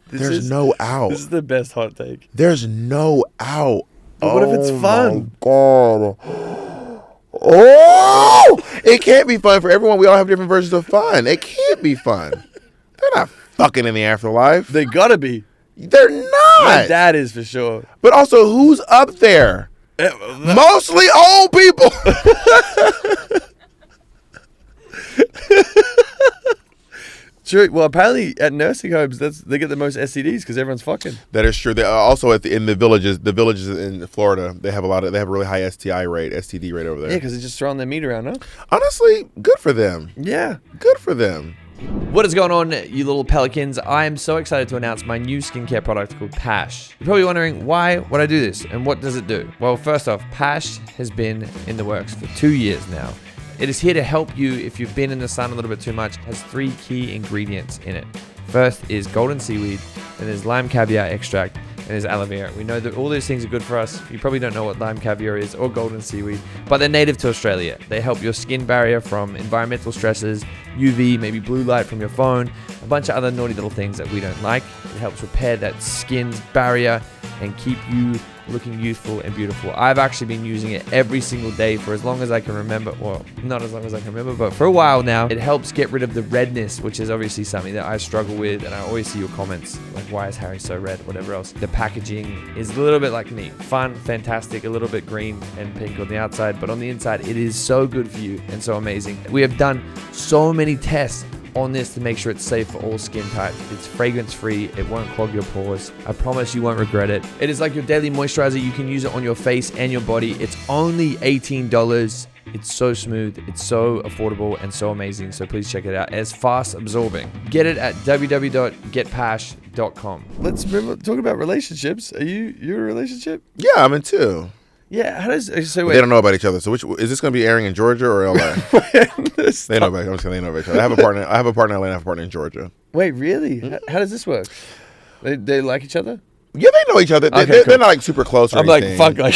There's no out. This is the best hot take. There's no out. But what if it's fun? God. Oh, it can't be fun for everyone. We all have different versions of fun. It can't be fun. They're not fucking in the afterlife. They gotta be. They're not. My dad is for sure. But also, who's up there? Mostly old people. True. Well, apparently at nursing homes, they get the most STDs because everyone's fucking. That is true. They also in the villages in Florida, they have a really high STD rate over there. Yeah, because they're just throwing their meat around, huh? Honestly, good for them. Yeah, good for them. What is going on, you little pelicans? I am so excited to announce my new skincare product called Pash. You're probably wondering why would I do this and what does it do? Well, first off, Pash has been in the works for 2 years now. It is here to help you if you've been in the sun a little bit too much. It has 3 key ingredients in it. First is golden seaweed, then there's lime caviar extract, and there's aloe vera. We know that all those things are good for us. You probably don't know what lime caviar is or golden seaweed, but they're native to Australia. They help your skin barrier from environmental stresses, UV, maybe blue light from your phone, a bunch of other naughty little things that we don't like. It helps repair that skin's barrier and keep you looking youthful and beautiful. I've actually been using it every single day for as long as I can remember. Well, not as long as I can remember, but for a while now. It helps get rid of the redness, which is obviously something that I struggle with, and I always see your comments like, why is Harry so red, whatever else. The packaging is a little bit like me. Fun, fantastic, a little bit green and pink on the outside, but on the inside, it is so good for you and so amazing. We have done so many tests on this to make sure it's safe for all skin types. It's fragrance free, it won't clog your pores. I promise you won't regret it. It is like your daily moisturizer. You can use it on your face and your body. It's only $18. It's so smooth, it's so affordable and so amazing. So please check it out. It's fast absorbing. Get it at www.getpash.com. Let's talk about relationships. Are you in a relationship? Yeah, I'm in 2. Yeah, how does so? Wait. They don't know about each other. So which is this going to be airing in Georgia or LA? They know about. I'm just kidding. They know about each other. I have a partner in LA. And I have a partner in Georgia. Wait, really? Mm-hmm. How does this work? They like each other? Yeah, they know each other. They're not like super close or anything. Like, fuck, like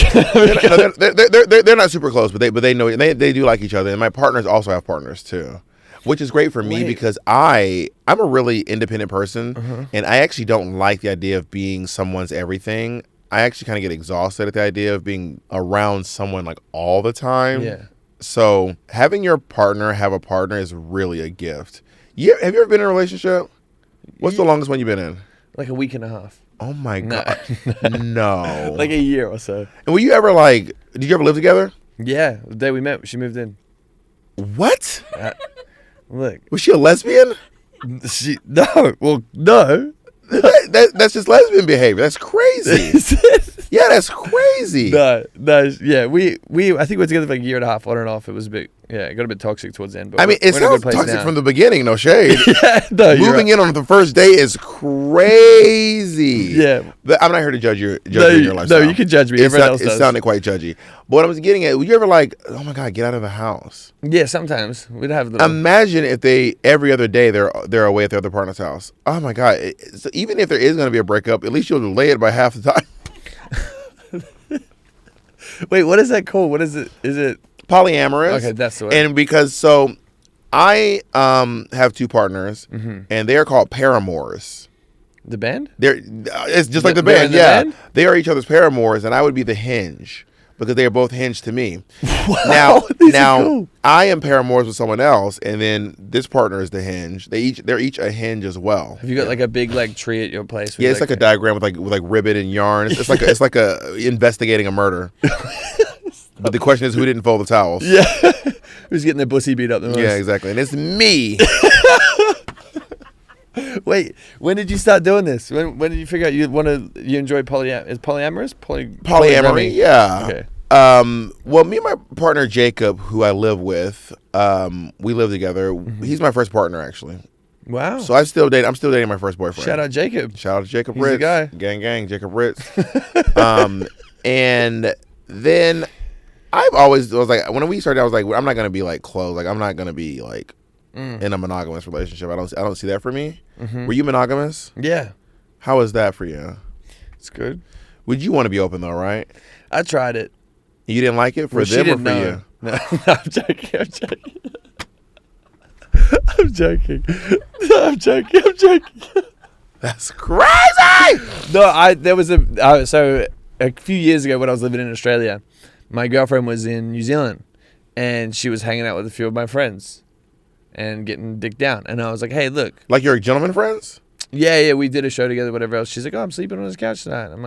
they're not super close, but they know they do like each other. And my partners also have partners too, which is great for me because I'm a really independent person, and I actually don't like the idea of being someone's everything. I actually kind of get exhausted at the idea of being around someone like all the time. Yeah. So having your partner have a partner is really a gift. Have you ever been in a relationship? What's the longest one you've been in? Like a week and a half. Oh my God. No. Like a year or so. And were you ever did you ever live together? Yeah. The day we met, she moved in. What? Look. Was she a lesbian? No. Well, no. That's just lesbian behavior. That's crazy. Yeah, that's crazy. No. Yeah. We I think we were together for like a year and a half, on and off. It was a bit Yeah, it got a bit toxic towards the end. But I mean, it we're in a sounds good place toxic now. from the beginning. No shade. No, Moving in on the first day is crazy. Yeah. But I'm not here to judge you in your lifestyle. No, you can judge me. Everyone else does. It sounded quite judgy. But what I was getting at, were you ever like, oh my God, get out of the house? Yeah, sometimes we'd have little. Imagine if every other day they're away at their other partner's house. Oh my God. So even if there is going to be a breakup, at least you'll delay it by half the time. Wait, what is that called? What is it? Is it Polyamorous? Okay, that's the word. And because I have two partners, and they are called paramours. The band? It's just like the They're band. in the Yeah, band? they are each other's paramours, and I would be the hinge because they are both hinged to me. Wow, these are cool. I am paramours with someone else, and then this partner is the hinge. They're each a hinge as well. Have you got like a big like tree at your place? Yeah, it's like a diagram with like ribbon and yarn. It's like a investigating a murder. But the question is, who didn't fold the towels? Yeah. Who's getting their pussy beat up the most? Yeah, exactly. And it's me. Wait, when did you start doing this? When did you figure out you enjoy polyamorous? Polyamory, yeah. Okay. Well, me and my partner Jacob, who I live with, we live together. He's my first partner, actually. Wow. So I'm still dating my first boyfriend. Shout out Jacob. Shout out to Jacob He's Ritz. the guy. Gang, Jacob Ritz. And then I was like, when we started, I was like, I'm not gonna be like close. Like, I'm not gonna be like in a monogamous relationship. I don't see that for me. Were you monogamous? Yeah. How was that for you? It's good. Would you want to be open though, right? I tried it. You didn't like it for Well, she them or didn't for know. you? No, I'm joking. I'm joking. I'm joking. That's crazy. No, there was so a few years ago when I was living in Australia, my girlfriend was in New Zealand, and she was hanging out with a few of my friends, and getting dicked down. And I was like, hey, look. Like your gentleman friends? Yeah, we did a show together, whatever else. She's like, oh, I'm sleeping on his couch tonight. I'm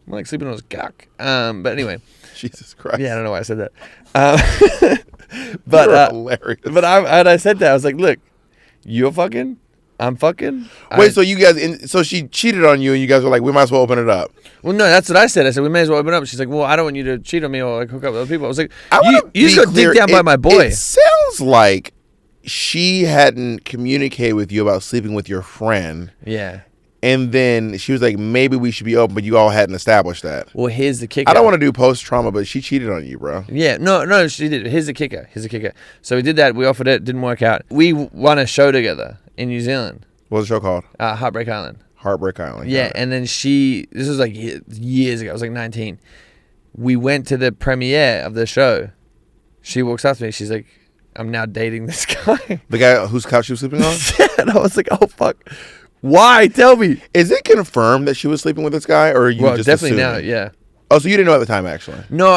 like sleeping on his cock. But anyway. Jesus Christ. Yeah, I don't know why I said that. But You're hilarious. But I said that. I was like, look, you're fucking, I'm fucking. Wait, so you guys, so she cheated on you, and you guys were like, we might as well open it up. Well, no, that's what I said. I said, we may as well open up. She's like, well, I don't want you to cheat on me or like hook up with other people. I was like, you just got dicked down by my boy. It sounds like she hadn't communicated with you about sleeping with your friend. Yeah. And then she was like, maybe we should be open, but you all hadn't established that. Well, here's the kicker. I don't want to do post-trauma, but she cheated on you, bro. Yeah, no, she did. Here's the kicker. So we did that. We offered it. Didn't work out. We won a show together in New Zealand. What was the show called? Heartbreak Island. Heartbreak Island. Yeah, and then this was like years ago. I was like 19. We went to the premiere of the show. She walks up to me. She's like, I'm now dating this guy. The guy whose couch she was sleeping on? Yeah, and I was like, oh, fuck. Why? Tell me. Is it confirmed that she was sleeping with this guy, or are you just definitely assuming? now, yeah. Oh, so you didn't know at the time, actually? No,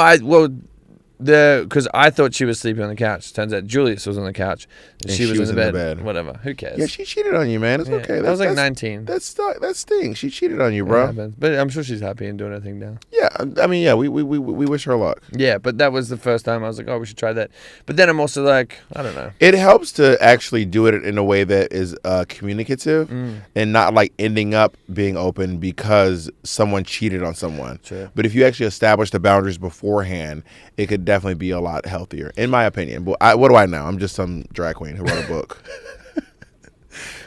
because I thought she was sleeping on the couch. Turns out Julius was on the couch. And she was in the bed. Whatever. Who cares? Yeah, she cheated on you, man. It's okay. I was like 19. That stings. She cheated on you, It bro. happens. But I'm sure she's happy and doing her thing now. Yeah, I mean, yeah, we wish her luck. Yeah, but that was the first time I was like, oh, we should try that. But then I'm also like, I don't know. It helps to actually do it in a way that is communicative and not like ending up being open because someone cheated on someone. Sure. But if you actually establish the boundaries beforehand, it could definitely be a lot healthier, in my opinion. But what do I know? I'm just some drag queen who wrote a book.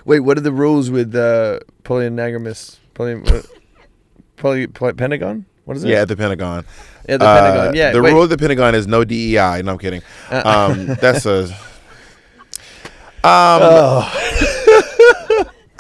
Wait, what are the rules with polyamogamous? Pentagon? What is it? Yeah, at the Pentagon. Yeah, the Pentagon. Yeah. The rule of the Pentagon is no DEI. No, I'm kidding. That's a.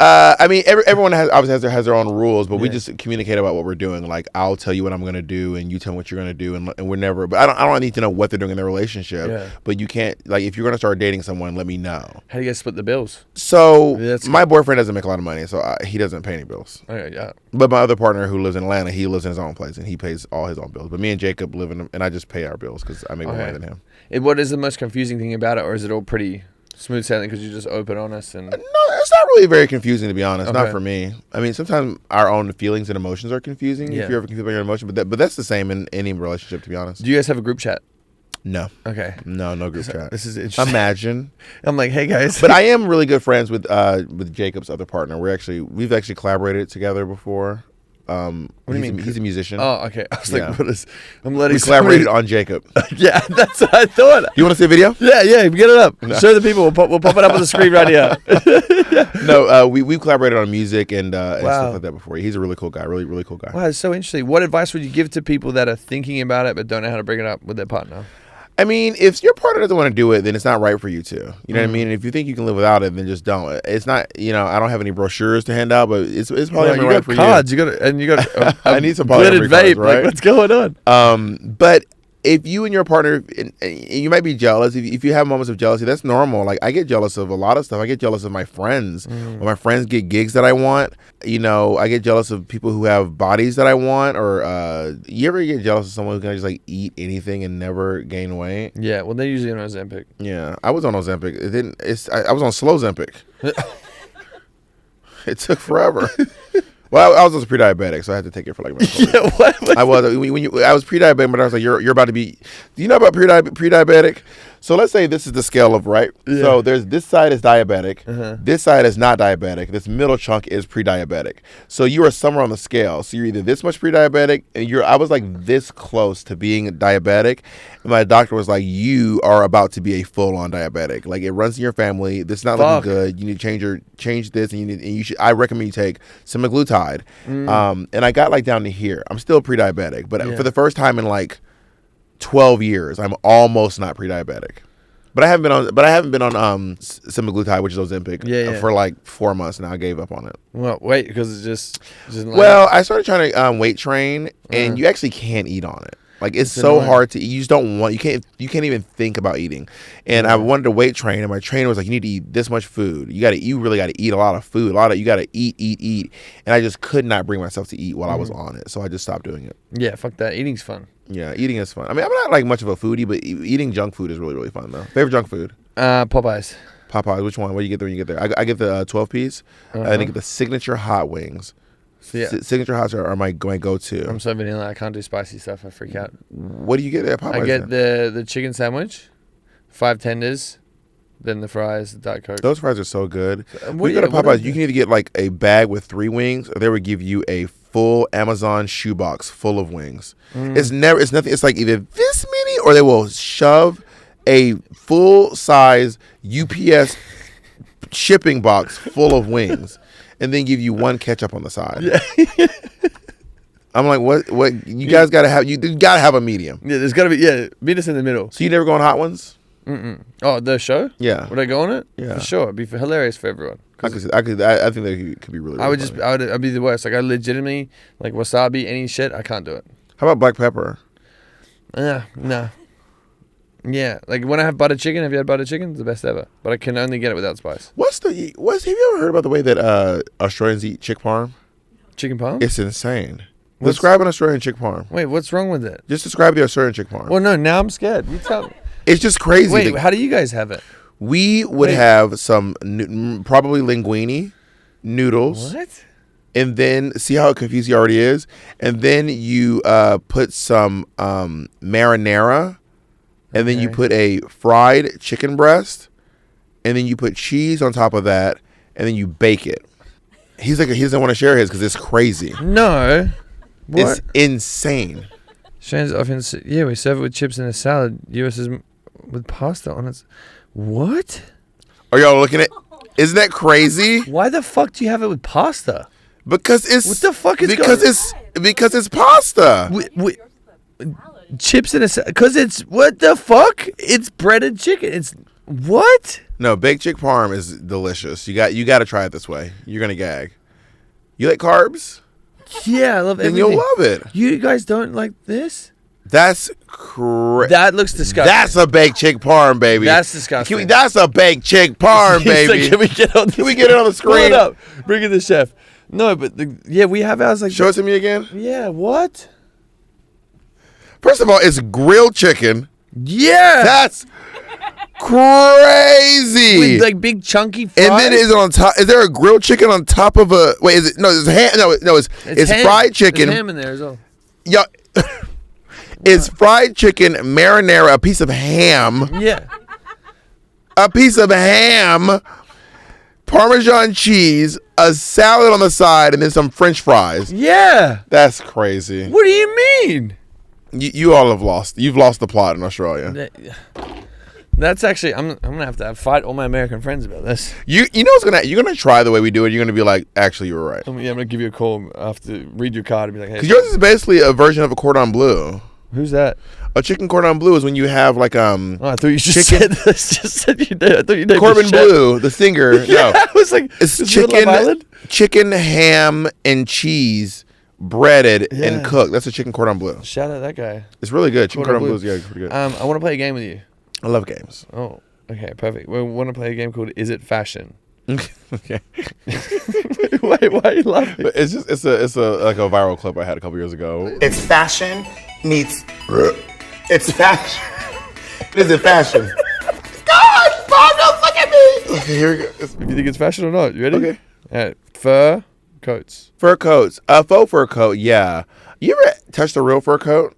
I mean, everyone obviously has their own rules, but we just communicate about what we're doing. Like, I'll tell you what I'm going to do, and you tell me what you're going to do, and we're never. But I don't need to know what they're doing in their relationship. Yeah. But you can't, like, if you're going to start dating someone, let me know. How do you guys split the bills? So my boyfriend doesn't make a lot of money, so he doesn't pay any bills. Okay, yeah. But my other partner who lives in Atlanta, he lives in his own place, and he pays all his own bills. But me and Jacob live in, and I just pay our bills because I make more money than him. What is the most confusing thing about it, or is it all pretty smooth sailing because you just open honest and? No, it's not really very confusing, to be honest. Okay. Not for me. I mean, sometimes our own feelings and emotions are confusing. If you're ever confused by your emotion, but that's the same in any relationship, to be honest. Do you guys have a group chat? No. Okay. No group chat. This is interesting. Imagine. I'm like, hey guys. But I am really good friends with Jacob's other partner. We've actually collaborated together before. What do you mean? He's a musician. Oh, okay. I was Yeah. like, what is? I'm letting. We collaborated on Jacob. Yeah, that's what I thought. You want to see a video? Yeah, get it up. Show the people. We'll pop it up on the screen right here. No, we've collaborated on music and Wow. stuff like that before. He's a really cool guy. Really, really cool guy. Wow, it's so interesting. What advice would you give to people that are thinking about it but don't know how to bring it up with their partner? I mean, if your partner doesn't want to do it, then it's not right for you to. You know what I mean? And if you think you can live without it, then just don't. It's not. I don't have any brochures to hand out, but it's probably You right got for cards. You got. I need some glittered polyamory vape. cards, right? Like, what's going on? But if you and your partner, and you might be jealous. If you have moments of jealousy, that's normal. Like I get jealous of a lot of stuff. I get jealous of my friends. When my friends get gigs that I want, I get jealous of people who have bodies that I want. Or you ever get jealous of someone who can just like eat anything and never gain weight? Yeah, well, they're usually on Ozempic. Yeah, I was on Ozempic. I was on slow Ozempic. It took forever. Well, I was also pre-diabetic, so I had to take it for like. Yeah, what? I was I was pre-diabetic, but I was like, you're about to be. Do you know about pre-diabetic? So let's say this is the scale of right. Yeah. So there's this side is diabetic, this side is not diabetic. This middle chunk is pre-diabetic. So you are somewhere on the scale. So you're either this much pre-diabetic, and I was like this close to being diabetic, and my doctor was like, you are about to be a full-on diabetic. Like it runs in your family. This is not looking good. You need to change this, and you should. I recommend you take semaglutide. And I got like down to here. I'm still pre-diabetic, but for the first time in like 12 years, I'm almost not pre-diabetic. But I haven't been on semaglutide, which is Ozempic, for like 4 months now. I gave up on it. Well, wait, because it's just well, I started trying to weight train, and you actually can't eat on it. Like it's so hard to eat. You just don't want. You can't even think about eating. And I wanted to weight train, and my trainer was like, "You need to eat this much food. You really got to eat a lot of food. You got to eat." And I just could not bring myself to eat while I was on it, so I just stopped doing it. Yeah, fuck that. Eating's fun. Yeah, eating is fun. I mean, I'm not like much of a foodie, but eating junk food is really, really fun though. Favorite junk food? Popeyes. Popeyes. Which one? What do you get there when you get there? I get the 12 piece. And I get the signature hot wings. So signature hots are my go-to. I'm so vanilla. I can't do spicy stuff. I freak out. What do you get at Popeyes? I get the chicken sandwich, 5 tenders, then the fries, the Diet Coke. Those fries are so good. When you go to Popeyes, you can either get like a bag with 3 wings, or they would give you a full Amazon shoebox full of wings. It's nothing. It's like either this many, or they will shove a full-size UPS shipping box full of wings, and then give you 1 ketchup on the side. Yeah. I'm like, what? You guys gotta have. You gotta have a medium. Yeah, there's gotta be. Meet us in the middle. So you never go on Hot Ones? Oh, the show? Yeah. Would I go on it? Yeah, for sure. It'd be hilarious for everyone. I think that could be really. Funny. I'd be the worst. Like I legitimately like wasabi, any shit. I can't do it. How about black pepper? No. Yeah, like when I have butter chicken. Have you had butter chicken? It's the best ever. But I can only get it without spice. Have you ever heard about the way that Australians eat chick parm? Chicken parm? It's insane. Describe an Australian chick parm. Wait, what's wrong with it? Just describe the Australian chick parm. Well, no, now I'm scared. You tell me. It's just crazy. Wait, how do you guys have it? We would have some probably linguine, noodles. What? And then, see how confused he already is? And then you put some marinara. And then you put a fried chicken breast. And then you put cheese on top of that. And then you bake it. He's like, he doesn't want to share his because it's crazy. No. What? It's insane. Shane's often, we serve it with chips and a salad. US is with pasta on it. What? Are y'all looking at? Isn't that crazy? Why the fuck do you have it with pasta? Because it's what the fuck is because it's pasta. Chips and a salad. Because it's what the fuck? It's breaded chicken. It's what? No, baked chick parm is delicious. You got to try it this way. You're gonna gag. You like carbs? Yeah, I love everything. Then you'll love it. You guys don't like this? That's crazy. That looks disgusting. That's a baked chick parm, baby. That's disgusting. That's a baked chick parm, baby. Like, can we get it on the screen? Pull it up. Bring in the chef. No, but we have ours like. Show it to me again. Yeah, what? First of all, it's grilled chicken. Yeah. That's crazy. With like big chunky fries. And then is it on top? Is there a grilled chicken on top of a? Wait, is it? No, it's ham. No, it's ham. Fried chicken. There's ham in there as well. Yeah. It's fried chicken, marinara, a piece of ham. Yeah. A piece of ham. Parmesan cheese, a salad on the side, and then some French fries. Yeah. That's crazy. What do you mean? You all have lost. You've lost the plot in Australia. That's actually I'm gonna have to fight all my American friends about this. You know what's you're gonna try the way we do it. You're gonna be like, actually, you were right. I'm gonna give you a call after read your card and be like, hey. Because yours is basically a version of a cordon bleu. Who's that? A chicken cordon bleu is when you have like Oh, I thought you just chicken. said this. Just said you did. I thought you did. Corbin Bleu, the singer. Yeah, No, I was like, it's is it Love Island? chicken, ham, and cheese breaded and cooked. That's a chicken cordon bleu. Shout out that guy. It's really good. Chicken Cordon cordon bleu. bleu is pretty good. I want to play a game with you. I love games. Oh, okay, perfect. We want to play a game called Is It Fashion? Okay. Why are you laughing? But it's a like a viral clip I had a couple years ago. It's fashion meets. It's fashion. Is it fashion? God, Bob, don't look at me. Okay, here we go. You think it's fashion or not? You ready? Okay. All right. Fur coats. Fur coats. A faux fur coat. Yeah. You ever touched a real fur coat?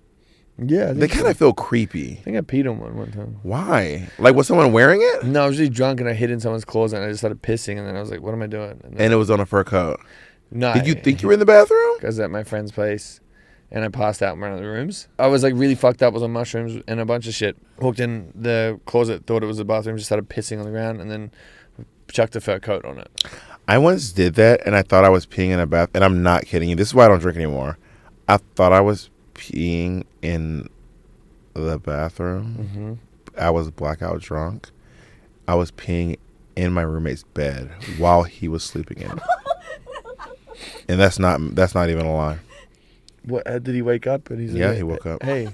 Yeah. They kind of feel creepy. I think I peed on one time. Why? Like, was someone wearing it? No, I was really drunk and I hid in someone's closet and I just started pissing and then I was like, what am I doing? And it was on a fur coat. No. Did you think you were in the bathroom? I was at my friend's place and I passed out in one of the rooms. I was like really fucked up, was on mushrooms and a bunch of shit. Walked in the closet, thought it was the bathroom, just started pissing on the ground and then chucked a fur coat on it. I once did that and I thought I was peeing in a bath. And I'm not kidding you. This is why I don't drink anymore. I thought I was peeing in the bathroom. Mm-hmm. I was blackout drunk. I was peeing in my roommate's bed while he was sleeping in it. And that's not even a lie. What did he wake up? And he's like, Yeah, he woke up. Hey,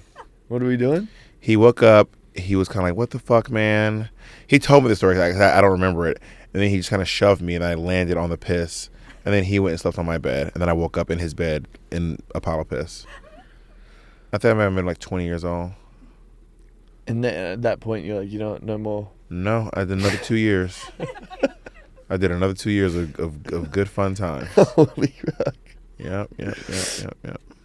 what are we doing? He woke up. He was kind of like, "What the fuck, man?" He told me the story. I don't remember it. And then he just kind of shoved me, and I landed on the piss. And then he went and slept on my bed. And then I woke up in his bed in a pile of piss. I think I might have been like 20 years old. And then at that point, you're like, you don't no more. No, I did another 2 years. I did another 2 years of good fun time. Holy fuck. Yep.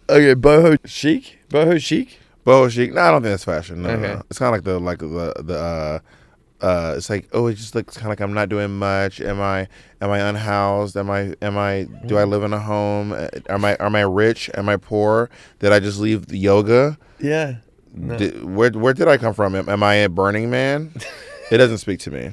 Okay, boho chic. Boho chic. Boho chic. No, I don't think that's fashion. No, Okay. no. It's kind of like it's like, oh, it just looks kind of like I'm not doing much. Am I unhoused? Do I live in a home? Am I rich? Am I poor? Did I just leave the yoga? Yeah. No. Where did I come from? Am I a Burning Man? It doesn't speak to me.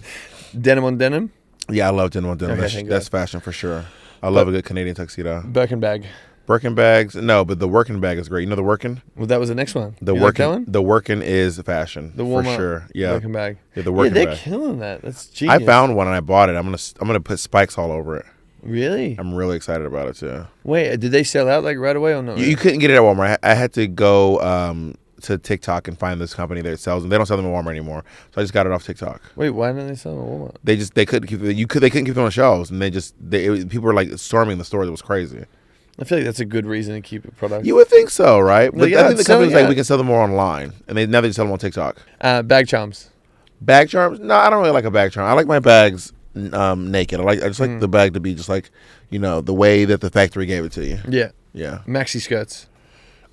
Denim on denim. Yeah, I love denim on denim. Okay, That's fashion for sure. I love a good Canadian tuxedo. Birkin bag. Birkin bags, no, but the working bag is great. You know the working? Well, that was the next one. The You like working, that one? the working is fashion The for warm-up sure. Yeah, Birkin bag. yeah, the working they're bag. killing that. That's genius. I found one and I bought it. I'm gonna put spikes all over it. Really? I'm really excited about it too. Wait, did they sell out like right away or no? You couldn't get it at Walmart. I had to go to TikTok and find this company that sells them. They don't sell them at Walmart anymore, so I just got it off TikTok. Wait, why didn't they sell them at Walmart? They couldn't keep they couldn't keep them on the shelves, and people were like storming the stores. It was crazy. I feel like that's a good reason to keep a product. You would think so, right? But yeah, I think the it's selling company's like, out. we can sell them more online, and now they just sell them on TikTok. Bag charms. Bag charms? No, I don't really like a bag charm. I like my bags naked. I just like the bag to be just like, the way that the factory gave it to you. Yeah. Yeah. Maxi skirts.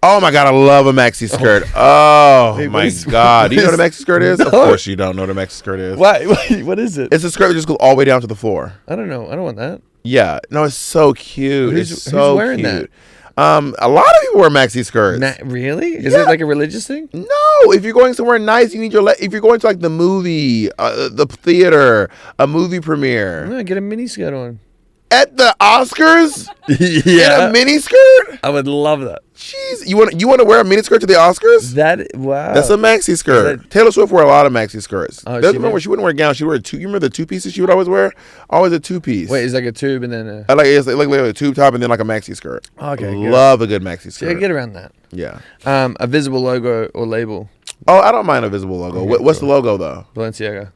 Oh my God, I love a maxi skirt. Oh Wait, my what God. Do you know what a maxi skirt is? No. Of course you don't know what a maxi skirt is. What is it? It's a skirt that just goes all the way down to the floor. I don't know. I don't want that. Yeah. No, it's so cute. It's so who's wearing cute. A lot of people wear maxi skirts. Really? Is Yeah. it like a religious thing? No, if you're going somewhere nice, you need if you're going to like the movie, the theater, a movie premiere. No, get a mini skirt on. At the Oscars? Yeah. In a mini skirt? I would love that. Jeez, you want to wear a mini skirt to the Oscars? Wow. That's a maxi skirt. Taylor Swift wore a lot of maxi skirts. Oh, She wouldn't wear a gown. She wore you remember the two pieces she would always wear? Always a two piece. Wait, it's like a tube and then I like it's like a tube top and then like a maxi skirt. Okay, good. Love a good maxi skirt. Yeah, get around that. Yeah. A visible logo or label. Oh, I don't mind a visible logo. Okay, What's cool. the logo though? Balenciaga.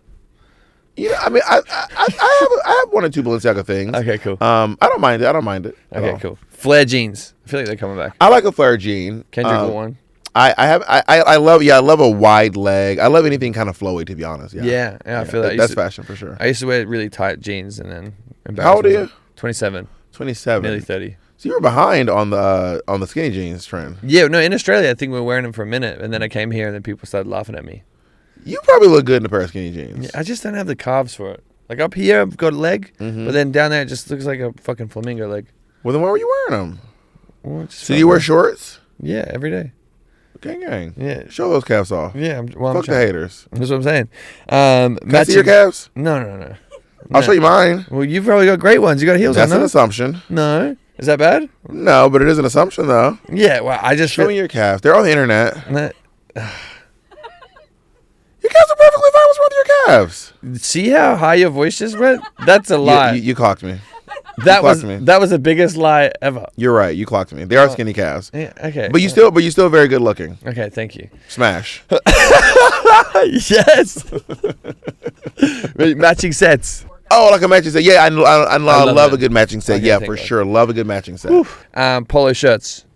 I mean, I have one or two Balenciaga things. Okay, cool. I don't mind it. at Okay, all. cool. Flare jeans. I feel like they're coming back. I like a flare jean. Kendrick wore one. I love a wide leg. I love anything kind of flowy, to be honest. Yeah, I feel that. That's fashion for sure. I used to wear really tight jeans and then. How old are you? 27. 27. Nearly 30. So you were behind on the skinny jeans trend. Yeah, no, in Australia, I think we were wearing them for a minute, and then I came here, and then people started laughing at me. You probably look good in a pair of skinny jeans. Yeah, I just don't have the calves for it. Like up here, I've got a leg, but then down there it just looks like a fucking flamingo leg. Well, then why were you wearing them? Well, So you wear shorts? Yeah, every day. Gang. Yeah. Show those calves off. Yeah. Fuck the haters. That's what I'm saying. Can I see your calves? No. I'll show you mine. Well, you've probably got great ones. You got heels That's on, an no? assumption. No. Is that bad? No, but it is an assumption, though. Yeah, well, I just... Show me your calves. They're on the internet. Nah. Your calves are perfectly fine. What's wrong with your calves? See how high your voice just went? That's a lie. You clocked me. That clocked me. was the biggest lie ever. You're right. You clocked me. They are skinny calves. Yeah, okay. But you still very good looking. Okay, thank you. Smash. Yes. Wait, matching sets. Oh, like a matching set. Yeah, I love a good matching set. Okay, Yeah, thank for God. sure. Love a good matching set. Polo shirts.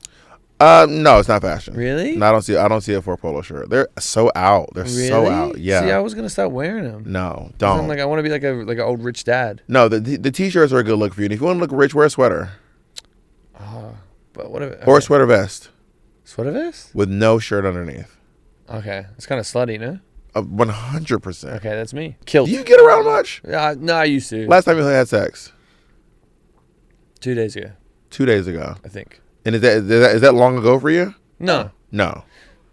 No, it's not fashion. Really? No, I don't see it for a polo shirt. They're so out. They're so out. Yeah. See, I was gonna start wearing them. No, 'Cause don't. I'm like, I want to be like an old rich dad. No, the t-shirts are a good look for you. And if you want to look rich, wear a sweater But what if or a sweater vest sweater vest? with no shirt underneath. Okay, it's kind of slutty, no? 100%. Okay, that's me. Kilt. Do you get around much? No, I used to. Last time you had sex? 2 days ago, 2 days ago. I think. And is that long ago for you? No. No.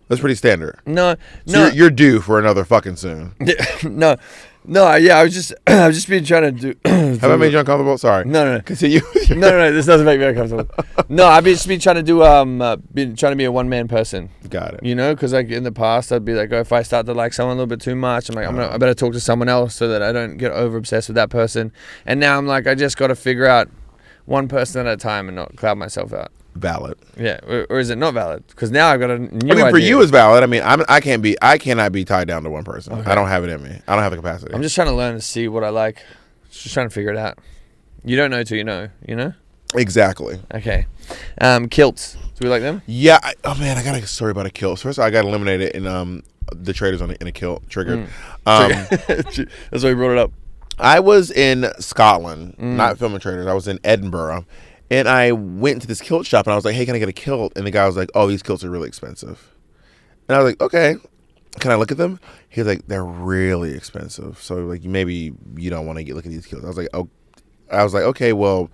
That's pretty standard. No. So you're due for another fucking soon. No. Yeah, I was just been trying to do. Have I made you uncomfortable? Sorry. No. Continue. No, this doesn't make me uncomfortable. No, I've just been trying to do been trying to be a one man person. Got it. You know, because like in the past, I'd be like, oh, if I start to like someone a little bit too much, I'm like, I better talk to someone else so that I don't get over obsessed with that person. And now I'm like, I just got to figure out one person at a time and not cloud myself out. Valid. Yeah, or is it not valid? Because now I've got a new I mean, for idea. you it's valid. I mean, I cannot be tied down to one person. Okay. I don't have it in me. I don't have the capacity. I'm just trying to learn to see what I like. Just trying to figure it out. You don't know till you know. You know. Exactly. Okay. Kilts. Do we like them? Yeah. Oh man, I got a story about a kilt. First, I got eliminated in the Traitors in a kilt. Triggered. That's why we brought it up. I was in Scotland, not filming Traitors. I was in Edinburgh, and I went to this kilt shop, and I was like, "Hey, can I get a kilt?" And the guy was like, "Oh, these kilts are really expensive." And I was like, "Okay, can I look at them?" He was like, "They're really expensive, so like maybe you don't want to look at these kilts." I was like, "Okay, well,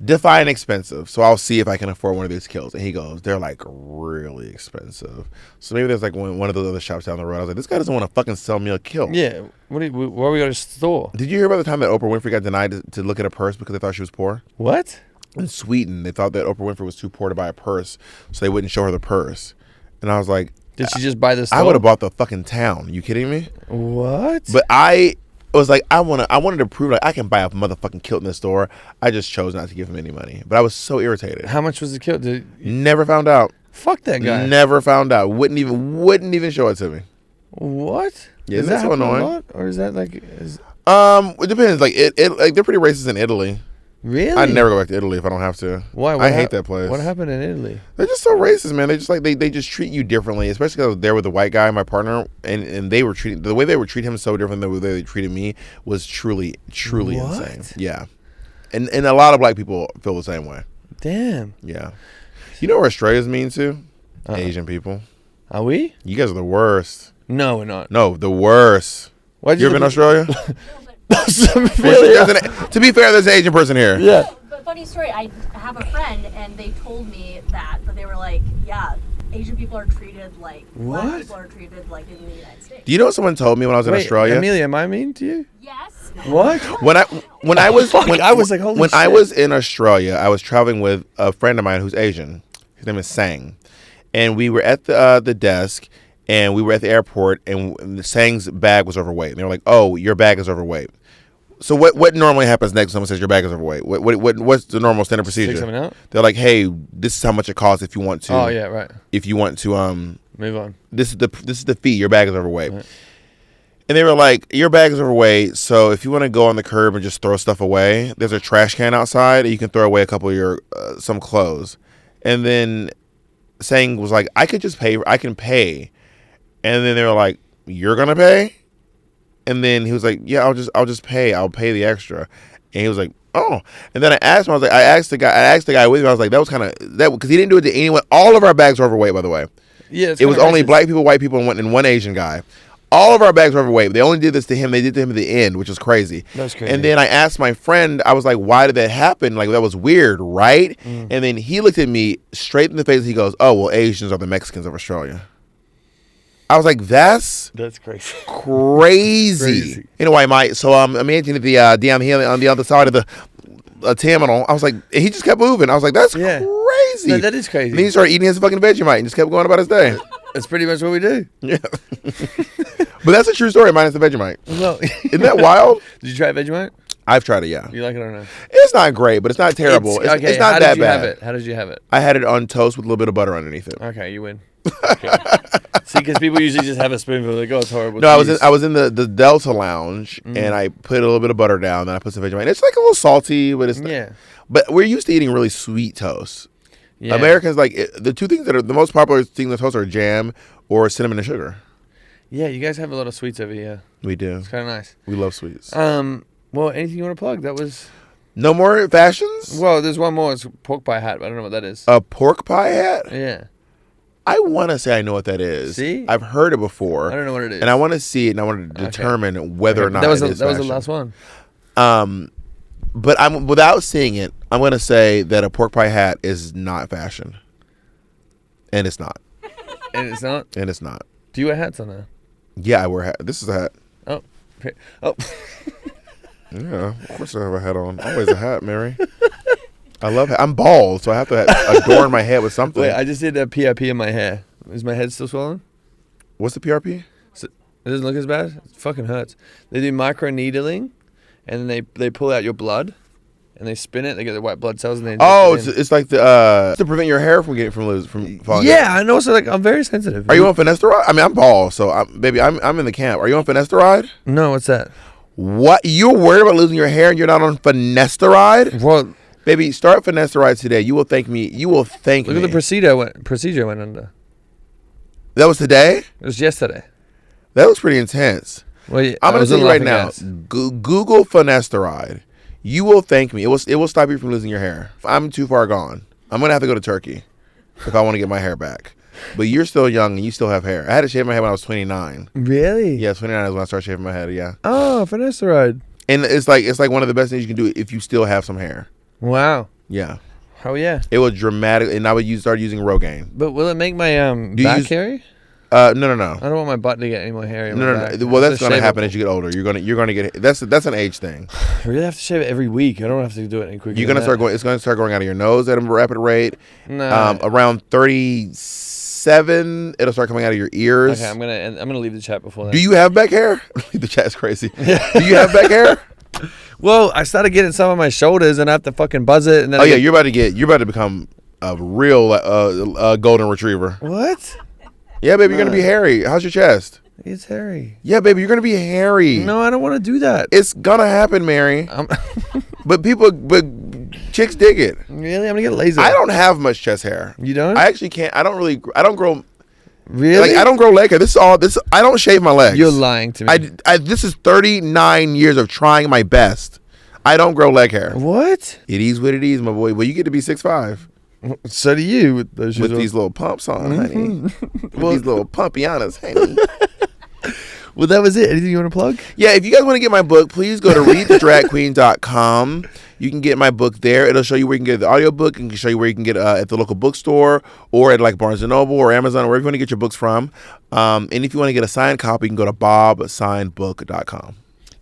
define expensive, so I'll see if I can afford one of these kilts." And he goes, "They're like really expensive." So maybe there's like one of those other shops down the road. I was like, "This guy doesn't want to fucking sell me a kilt." Yeah. Why we got a store? Did you hear about the time that Oprah Winfrey got denied to look at a purse because they thought she was poor? What? In Sweden, they thought that Oprah Winfrey was too poor to buy a purse, so they wouldn't show her the purse. And I was like, Did she just buy this? I would have bought the fucking town. You kidding me? What? But I was like, I wanted to prove like I can buy a motherfucking kilt in the store. I just chose not to give him any money. But I was so irritated. How much was the kilt? Never found out. Fuck that guy. Never found out. Wouldn't even show it to me. What? Yeah, is that's that so happening annoying. a lot? Or is that like? It depends. Like like they're pretty racist in Italy. Really? I'd never go back to Italy if I don't have to. Why? I hate that place. What happened in Italy? They're just so racist, man. They just like they just treat you differently, especially because I was there with the white guy, my partner, and they were treating the way they would treat him so different than the way they treated me was truly What? insane. Yeah, and a lot of black people feel the same way. Damn. Yeah, you know where Australia's mean to? Asian people. Are we? You guys are the worst. No, we're not. No, the worst. Why'd You ever been to Australia? Really? To be fair, there's an Asian person here. Yeah. But funny story, I have a friend and they told me that, but they were like, yeah, Asian people are treated like black people are treated like in the United States. Do you know what someone told me when I was in Australia? Amelia, am I mean to you? Yes. What? When I was Holy I was in Australia, I was traveling with a friend of mine who's Asian. His name is Sang, and we were at the desk, and we were at the airport, and Sang's bag was overweight. And they were like, "Oh, your bag is overweight." So what normally happens next when someone says your bag is overweight? What's the normal standard procedure? Take something out? They're like, "Hey, this is how much it costs if you want to." Oh yeah, right. If you want to Move on. this is the fee. Your bag is overweight. Right. And they were like, your bag is overweight, so if you want to go on the curb and just throw stuff away, there's a trash can outside, and you can throw away a couple of your some clothes. And then Sang was like, I can pay. And then they were like, you're gonna pay? And then he was like, yeah, I'll just pay. I'll pay the extra. And he was like, oh. And then I asked him, I asked the guy with me, I was like, that was kind of that because he didn't do it to anyone. All of our bags were overweight, by the way. Yeah, it was only black people, white people, and one Asian guy. All of our bags were overweight. They only did this to him. They did to him at the end, which was crazy. That's crazy. And then I asked my friend, I was like, why did that happen? Like, that was weird, right? And then he looked at me straight in the face. He goes, oh, well, Asians are the Mexicans of Australia. I was like, that's crazy. Crazy. You know why, Mike? So I'm imagining the DM here on the other side of the terminal. I was like, he just kept moving. I was like, that's crazy. No, that is crazy. And then he started eating his fucking Vegemite and just kept going about his day. That's pretty much what we do. Yeah. But that's a true story, minus the Vegemite. Well, isn't that wild? Did you try Vegemite? I've tried it, yeah. You like it or not? It's not great, but it's not terrible. It's not that bad. How did you have it? I had it on toast with a little bit of butter underneath it. Okay, you win. Okay. See, because people usually just have a spoonful. They go, it's horrible. No, I was in the Delta Lounge, and I put a little bit of butter down, then I put some Vegemite. It's like a little salty, but it's not. But we're used to eating really sweet toast. Yeah. Americans the two things that are the most popular things in toast are jam or cinnamon and sugar. Yeah, you guys have a lot of sweets over here. We do. It's kind of nice. We love sweets. Well, anything you want to plug? That was... No more fashions? Well, there's one more. It's a pork pie hat, but I don't know what that is. A pork pie hat? Yeah. I want to say I know what that is. See? I've heard it before. I don't know what it is. And I want to see it, and I want to determine whether or not that was it is that was the fashion. last one. But without seeing it, I'm going to say that a pork pie hat is not fashion. And it's not. And it's not? And it's not. Do you wear hats on there? Yeah, I wear a hat. This is a hat. Oh. Oh. Yeah, of course I have a hat on. Always a hat, Mary. I love hat. I'm bald, so I have to adorn my head with something. Wait, I just did a PRP in my hair. Is my head still swollen? What's the PRP? So, it doesn't look as bad? It fucking hurts. They do micro needling, and then they pull out your blood, and they spin it. They get the white blood cells, and they inject it in. It's like to prevent your hair from falling. Yeah, I know. So I'm very sensitive. Are you on finasteride? I mean, I'm bald, so I'm in the camp. Are you on finasteride? No, what's that? What? You're worried about losing your hair and you're not on finasteride? Well, baby, start finasteride today. You will thank me. You will thank me. Look at the procedure I went under. That was today? It was yesterday. That was pretty intense. Well, yeah, I'm going to tell you right now. Google finasteride. You will thank me. It will stop you from losing your hair. I'm too far gone. I'm going to have to go to Turkey if I want to get my hair back. But you're still young and you still have hair. I had to shave my head when I was 29. Really? Yeah, 29 is when I started shaving my head, yeah. Oh, finasteride. And it's like one of the best things you can do if you still have some hair. Wow. Yeah. Oh, yeah. It will dramatically, and I would start using Rogaine. But will it make my back hairy? No. I don't want my butt to get any more hairy. No. Well, that's going to happen as you get older. You're going to get that's an age thing. I really have to shave it every week. I don't have to do it any quicker. You're going to start going. It's going to start going out of your nose at a rapid rate. No. Around 37, it'll start coming out of your ears. Okay, I'm gonna leave the chat before that. Do you have back hair? The chat's crazy. Do you have back hair? Well, I started getting some on my shoulders, and I have to fucking buzz it. And then you're about to become a real golden retriever. What? Yeah, baby, you're gonna be hairy. How's your chest? It's hairy. Yeah, baby, you're gonna be hairy. No, I don't want to do that. It's gonna happen, Mary. But chicks dig it. Really? I'm gonna get laser. I don't have much chest hair. You don't? I actually can't. I don't grow. Really? Like, I don't grow leg hair. I don't shave my legs. You're lying to me. This is 39 years of trying my best. I don't grow leg hair. What? It is what it is, my boy. Well, you get to be 6'5". So do you with those shoes with these little pumps on, honey. With these little pumpianas, honey. Well, that was it. Anything you want to plug? Yeah, if you guys want to get my book, please go to readthedragqueen.com. You can get my book there. It'll show you where you can get the audiobook, and can show you where you can get at the local bookstore or at like Barnes & Noble or Amazon or wherever you want to get your books from. And if you want to get a signed copy, you can go to bobsignedbook.com.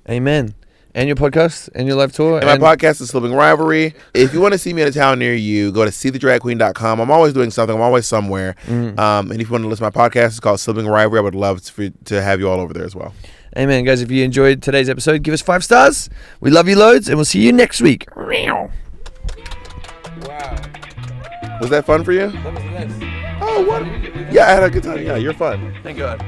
Amen. And your podcast and your live tour. And my podcast is Sibling Rivalry. If you want to see me in a town near you, go to seethedragqueen.com. I'm always doing something. I'm always somewhere. And if you want to listen to my podcast, it's called Sibling Rivalry. I would love to have you all over there as well. Amen, guys. If you enjoyed today's episode, give us 5 stars. We love you loads, and we'll see you next week. Wow. Was that fun for you? That was nice. Oh, what? Yeah, I had a good time. Yeah, you're fun. Thank God.